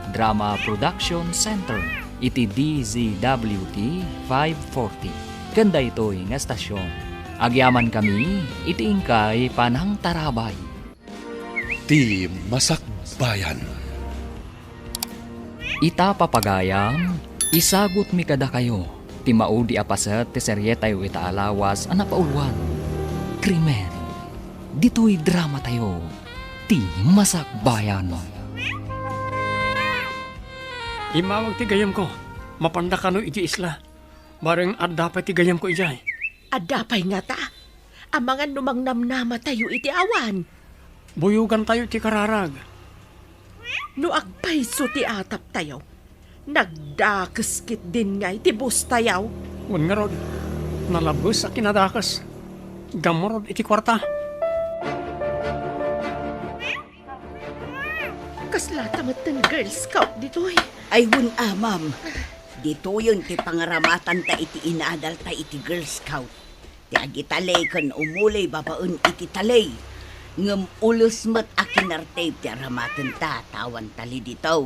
Drama Production Center iti DZWT 540. Kanda ito'y nga estasyon. Agyaman kami iti ingkay panang tarabay. Ti Masakbayan. Ita papagayam, isagot mi kada kayo ti maudi apaset ti seryetay itaalawas ang napaulwan. Krimen, dito'y drama tayo. Ti Masakbayan. Imawag ti gayam ko. Mapanda ka nun iji isla. Bareng adapay ti gayam ko ijay. Adapay nga ta. Amangan numang namnama tayo iti awan. Buyugan tayo ti kararag. No agpayso ti atap tayo. Nagdakaskit din nga iti bus tayaw. Wan nga rod. Nalabos a kinadakas. Gamorod iti kwarta. Kasla tamat ng Girl Scout dito eh. Ay, hun, ma'am. Dito yun ti pangaramatan ta iti inadal ta iti Girl Scout. Ti agitalay kan umulay babaon iti talay. Ngam ulos mat akinartay ti aramatan ta tawan tali dito.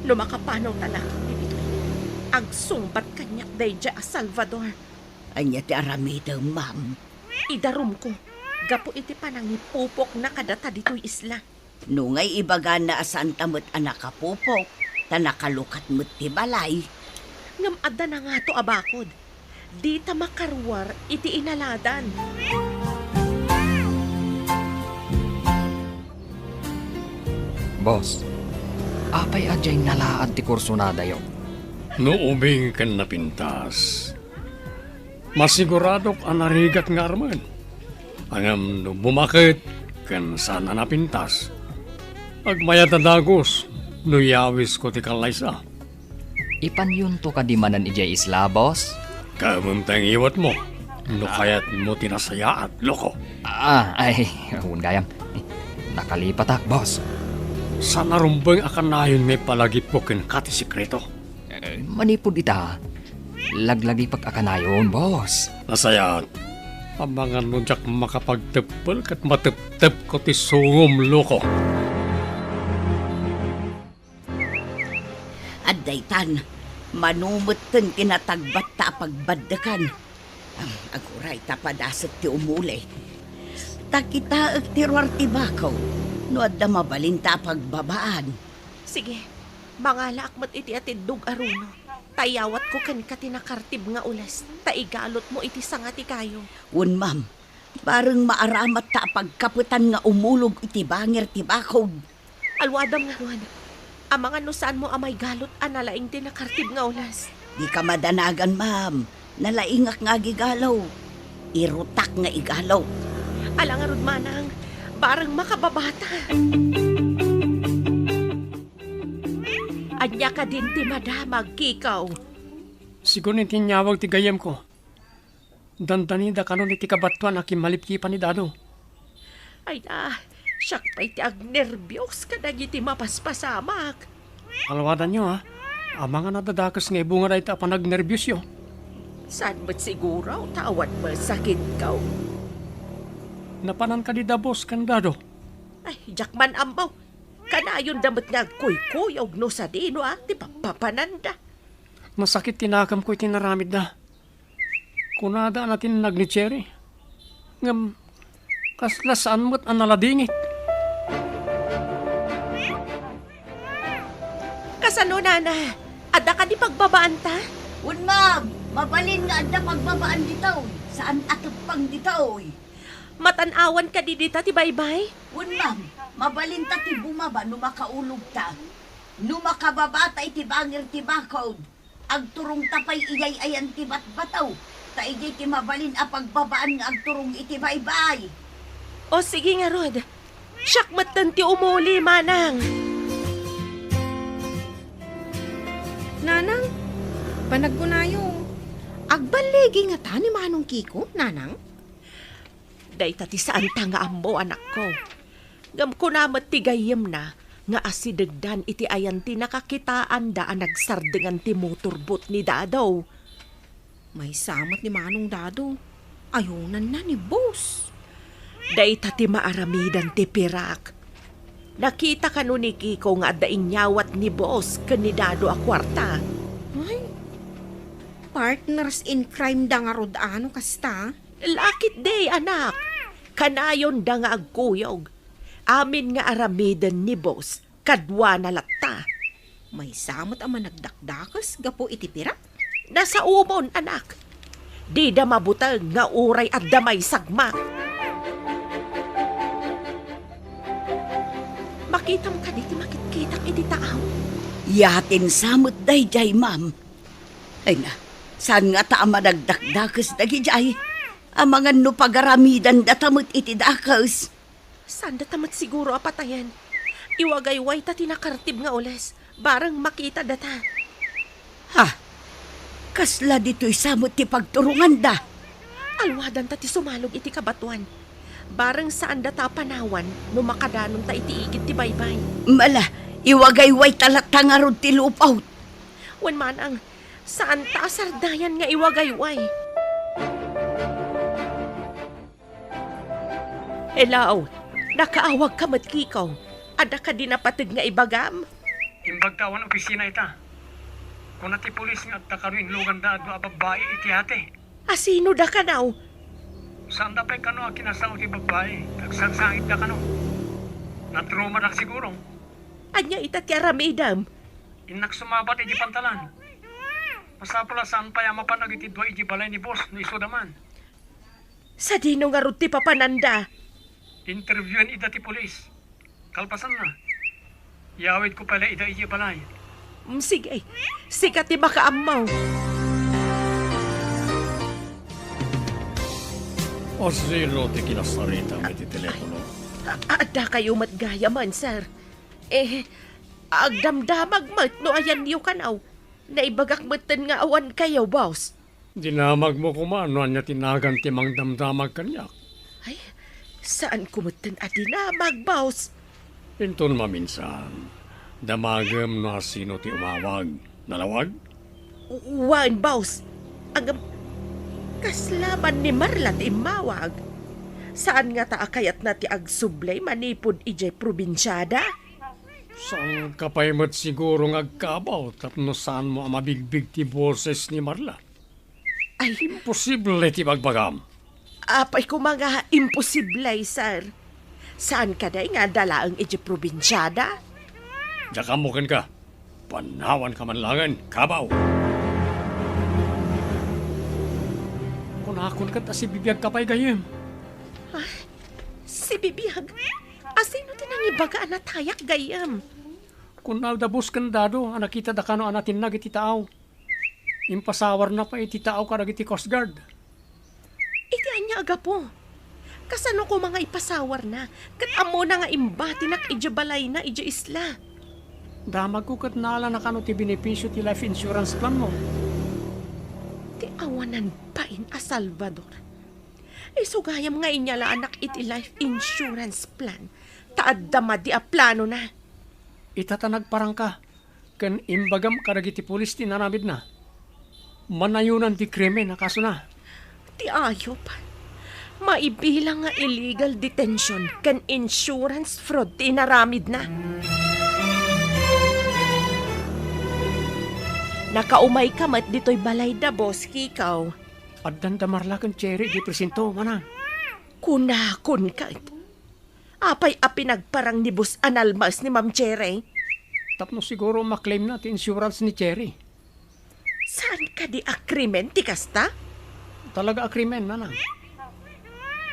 No makapanaw talakit ni dito. Agsumbat kanyak dayja a Salvador. Anya ti aramida, ma'am. Idarum ko. Gapo iti panangipupok na kadata dito'y isla. Nungay ibaga na asan tamot anak kapupok. Ta nakalukat mo't ti balay. Ngam adda na nga to abakod. Di ta makarwar iti inaladan. Boss, apay adyay nalaad ti kursunada yo. No ubing kan napintas. Masiguradok ang narigat nga arman. Angam no bumakit kan sana napintas. Agmayat na dagos, no yawis ko ti kalaysa. Ipan to kadimanan ijay isla, boss? Kamuntang iwat mo, no kayat mo tinasaya at loko. Ay, hun gayam. Nakalipat ak, boss. Sa narumbang akan nayon may palagip ko kin kati sikreto. Manipod ita. Laglagi pag-akanayon, boss. Nasayat, abangan mo jak makapagtepel kat matep-tep ko ti sungom loko. At daytan, manumutan kinatagbat ta pagbaddakan. Aguray tapadasat ti umulay. Takita ti ruar ti bakaw. No adda mabalinta pagbabaan. Sige, mangala akmat iti atidug aruno. Tayawat ko kan katinakartib nga ulas. Taigalot mo iti sangati kayo. Wun, ma'am. Bareng maaramat ta pagkaputan nga umulog iti bangir ti bakaw. Alwadam nga ruan. Amangan no saan mo amay galot analaing tinakartib nga ulas. Di ka madanagan, ma'am. Nalaingak nga gigalaw. Irutak nga igalaw. Alangarod manang, barang makababata. Anya ka din ti madamag, kikaw. Sigun iti nyawag ti gayam ko. Dandanida kanon iti kabatuan akim malipkipan ni Dado. Ay na, siyak pa iti agnerbyos kadag iti mapaspasamak. Alawadan nyo ha. Ang mga nadadakas nga ibunga na ita panagnervyos yo. Saan ba't siguro tawad mo sakit ka? Napanan ka di dabos kan Dado. Ay, jakman amaw. Kanayon damat nga kuy-kuy og no sa dino di papapananda. Masakit tinakam ko itinaramid na. Kunada natin nagnitseri. Ngam, kaslasaan mo't ang naladingit. Kasano nana? Ada ka di pagbabaan ta? Un ma'am, mabalin nga adda pagbabaan ditaw. Saan atut pang ditaw? Matanawan ka di dita ti baybay? Un ma'am, mabalin ta ti bumaba no makaulog ta. No makababata iti bangir ti bakod. Agturong tapay iyay ayan ti batbataw. Ta ijay ti mabalin a pagbabaan nga agturong iti baybay. O sige nga Rod. Siyak matan ti umuli manang. Nanang, panaggunayo. Agbalegi nga ta ni Manong Kiko, nanang? Day tati saan ta nga ammo anak ko. Gam ko namat ti gayem na nga asidagdan iti ayan ti nakakitaan da ang nagsardengan ti motorbot ni Dadaw. May samat ni Manong Dado. Ayunan na ni boss. Day tati maaramidan ti pirak. Nakita ka nun ni Kiko nga daing nyawat ni boss kanidado a kwarta. Ay, partners in crime da nga rod ano kasta? Lakit day anak. Kanayon da nga agkuyog. Amin nga aramidan ni boss kadwa na latta. May samat ang managdakdakas gapo iti pirak. Nasa umon anak. Di da mabutag nga uray at damay sagma. Makita mo ka diti makit-kitang iti taaw. Yatin samot day jay ma'am. Ay na, saan nga ta managdakdakas dagi jay? Ang mga no pagaramidan datamot iti dakas. Saan datamat siguro apatayan? Iwagayway ta tinakartib nga oles. Barang makita data. Ha? Kasla dito'y samot ti pagturungan da. Alwadan ta ti sumalog iti kabatuan. Barang saan data panawan no makadanon ta iti igit ti baybay. Mala, iwagayway talata nga rod ti lupaw. Wan man ang saan ta sardayan nga iwagayway. Hello, nakaawag ka matkikaw. Ada ka dinapatid nga ibagam? Imbagtawan opisina ita. Kung nati pulis nga at takaruin lugan da adwa babae iti ate. Asino da ka now? Saan da pa'y kano ang kinasaw ti babae? Nagsangsangit da kano. Natruma na siguro. Anya ita ti aramidam. Inak sumabat iti pantalan. Masapula saan pa yamapanag iti dwa iti balay ni boss no iso daman. Sa dino nga ruti papananda. Interviewin ida ti pulis. Kalpasan na. Yawid ko pala ida iti balay. Sige, sikat ti makaamaw. O zero ti kinasarita mo iti telepono. Ada kayo matgaya man, sir. Agdamdamag mat no ayan niyo kanaw. Naibagak matan nga awan kayo, boss. Dinamag mo kumano anya tinagan ti mang damdamag kanyak. Ay, saan kumatan at dinamag, boss? Pinton maminsan. Damagam no sino ti umawag. Nalawag? Wan, boss. Ang kaslaban ni Marla ti mawag. Saan nga taakayat na ti agsublay manipod ijay probinsyada? Saan kapaymat siguro ng agkabaw tapno saan mo ang mabigbig ti boses ni Marla? Ay, Imposible ti bagbagam. apay ko mga imposiblay, sir. Saan ka day nga dalaang ijay probinsyada? Jakamukin ka. Panawan ka manlangan, kabaw. Kunakon ka ta si bibiyag kapay gayem. Si Bibiyag, asino tinangibaga na tayak gayam? Kung naldabos kan dado, nakita da kano anatin nag iti taaw. Impasawar na pa iti taaw karag iti Coast Guard. Iti anya aga po. Kasano ko mga ipasawar na, kat amo na nga imbati nak ija balay na ija isla. Damag ko kat nala na kano ti benepisyo ti life insurance plan mo. Ti Ti awanan pain a Salvador. Isugayam nga inyala anak iti life insurance plan. Taad dama di a plano na. Itatanag parang ka. Kan imbagam karagiti pulis ti naramid na. Manayunan ti krimen na kaso na. Ti ayop. Maibilang nga illegal detention kan insurance fraud ti naramid na. Nakaumay ka mat dito'y balay da, boss, kikaw. At dandamarla kan Cherry di presento manang. Kunakon ka. Apay a pinagparang ni Bus Analmas ni Ma'am Cherry. Tapno siguro maklaim na ti insurance ni Cherry. Saan ka di akrimen, ti kasta? Talaga akrimen manang.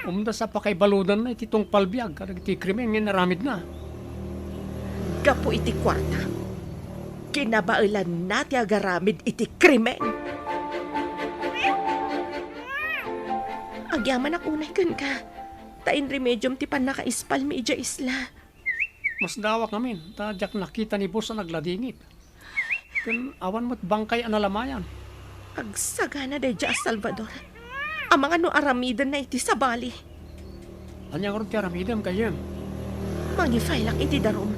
Umda sa pakaibaludan na iti tungkol biyag karagiti krimen nga naramid na. Gapo iti kwarta. Kinabailan na ti agaramid iti krimen. Agyaman ak unay kan ka. Tain remedyom ti pan nakaispal mi ija isla. Mas dawak namin, tadyak nakita ni boss na nagladingit. Kan awan mo't bangkay analamayan. Agsagana de ja Salvador. Ang mga no aramidan na iti sa bali. Anyang ron ti aramidam kayem. Mangifailak iti darom.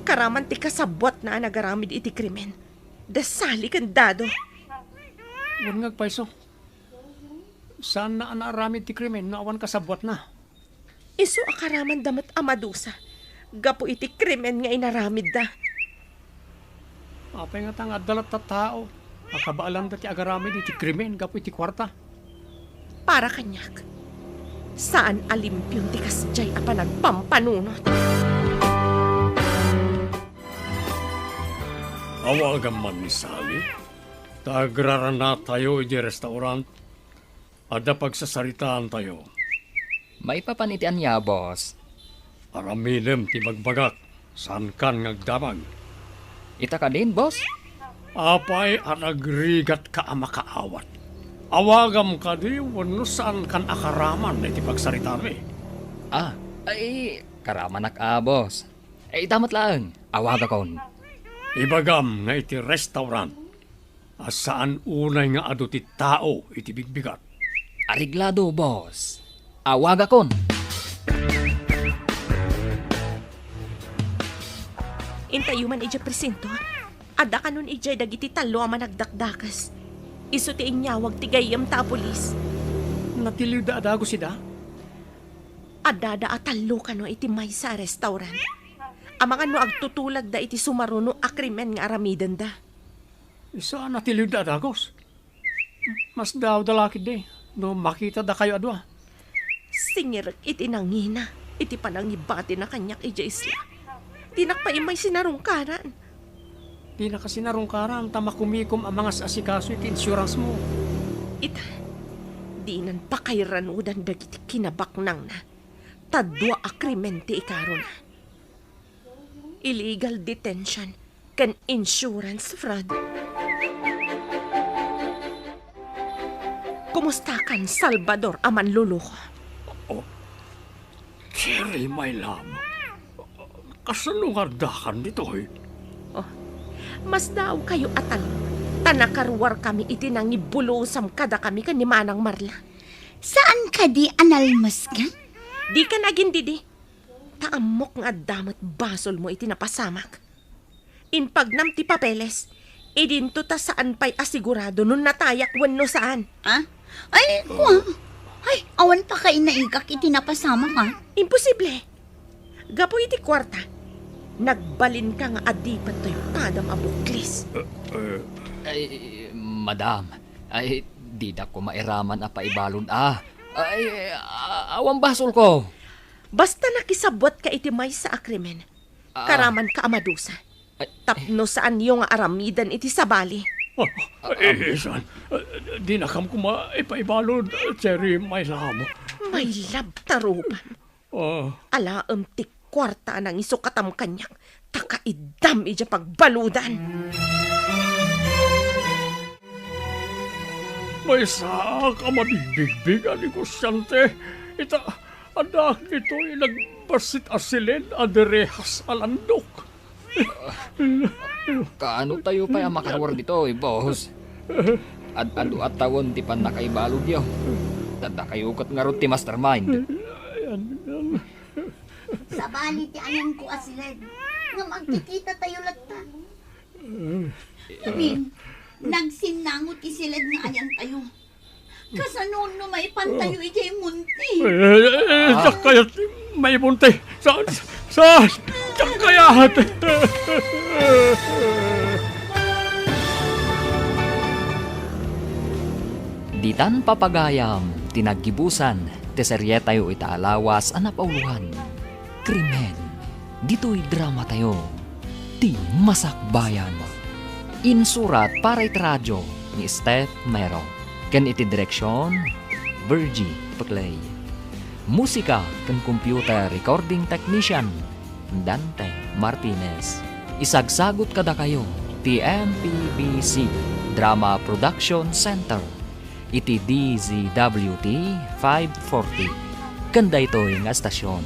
Karaman ti kasabwat na nagaramid iti krimen. Dasali kan dado. Huwag ngagpaiso. Saan na anaramid ti krimen na awan kasabwat na? Isu akaraman damat amadusa. Gapo iti krimen nga inaramid da. Apay nga tanga dalat ta tao. Akabaalam dati agaramid iti krimen gapo iti kwarta. Para kanyak. Saan alimpyon ti kasjay apa nagpampanunot? Awagan man ni Sally. Tagraran na tayo iti restaurant. Ada pagsasaritaan tayo. May papanitian niya, boss. Aramidem ti magbagat. Saan kan ngagdamag? Ita ka din, boss? Apay anagrigat ka makaawat. Awagam ka di wano saan kan akaraman iti pagsaritaan mi. Ay, karaman boss. Damat lang. Awaga kon. Ibagam nga iti restaurant. Asaan unay nga adu ti tao iti bigbigat. Ariglado, boss. Awaga kon. Intayuman ija presento. Ada kanon ijay dagiti talo ang managdakdakas. Isu ti inyawag ti gayam ta pulis. Natiliw da adago sida? Adada atalo kano iti may sa restaurant. Ang mga no agtutulag da iti sumaruno akrimen nga aramidan da. Isa natiliw da adagos. Mas daw dalakid de. No makita da kayo adwa. Singir iti nangina. Iti panangibati na kanyak ija isla. Tinakpaimay sinarungkaran. Di na kasi narungkaran tamakumikom ang mga asikaso iti insurance mo. Ita, di nan pakairanudan dagiti kinabaknang na. Tadwa akrimen ti ikaro na. Illegal detention kan insurance fraud. Kumusta kan Salvador aman luluko? Cherry, my love. Kasanungardakan dito eh. Mas daw kayo atal. Tanakarwar kami itinangibulosam kada kami kan ni Manang Marla. Saan ka di analmas ka? Di ka naging didi. Taamok nga damat basol mo itinapasamak. Inpagnam ti papeles. Idinto ta saan pa'y asigurado nun natayak wenno saan. Ha? Ay, awan pa ka inaigak itinapasama ka? Imposible. Gapo iti kwarta. Nagbalin ka nga adipan tayo kadam abuklis. Ay, madam. Ay, di na ko mairaman a paibalon Ay, awang basol ko. Basta nakisabot ka iti may sa akrimen. Karaman ka amadusa. Tapno saan yung aramidan iti sabali. Isan, di na kam kuma ipaibalod, Cherry, my love. May lab tarupan. Alaam ti kwarta nang isukatam kanyak. Takaidam ija pagbaludan. May saak ang madigbig ani ko siyante. Ita, anak ito nagbasit asilin aderehas alandok. Kaano tayo pa yung makarwar dito, boss? Ad-ado at tawon ti pan nakaibalog yaw. Tanda kayo kat nga ron ti mastermind. Sa bali ti ayang ko asilad. Nga magkikita tayo lata. Amin, nagsinangot ti silad nga ayang tayo. Kasanon no may pantayo ijay munti. Kayat may bunti. Kayat. Ditan papagayam, tinaggibusan, ti serye tayo itaalawas ang napauluhan. Krimen, dito'y drama tayo. Ti Masakbayan. Insurat para iti radyo ni Steph Mero. Ken iti direksyon, Virgie Paclay. Musika ken computer recording technician, Dante Martinez. Isagsagot kada kayo, ti MPBC Drama Production Center. Iti DZWT 540. Kanda ito'y nga estasyon.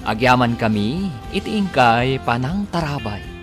Agyaman kami, iti ingkay panang tarabay.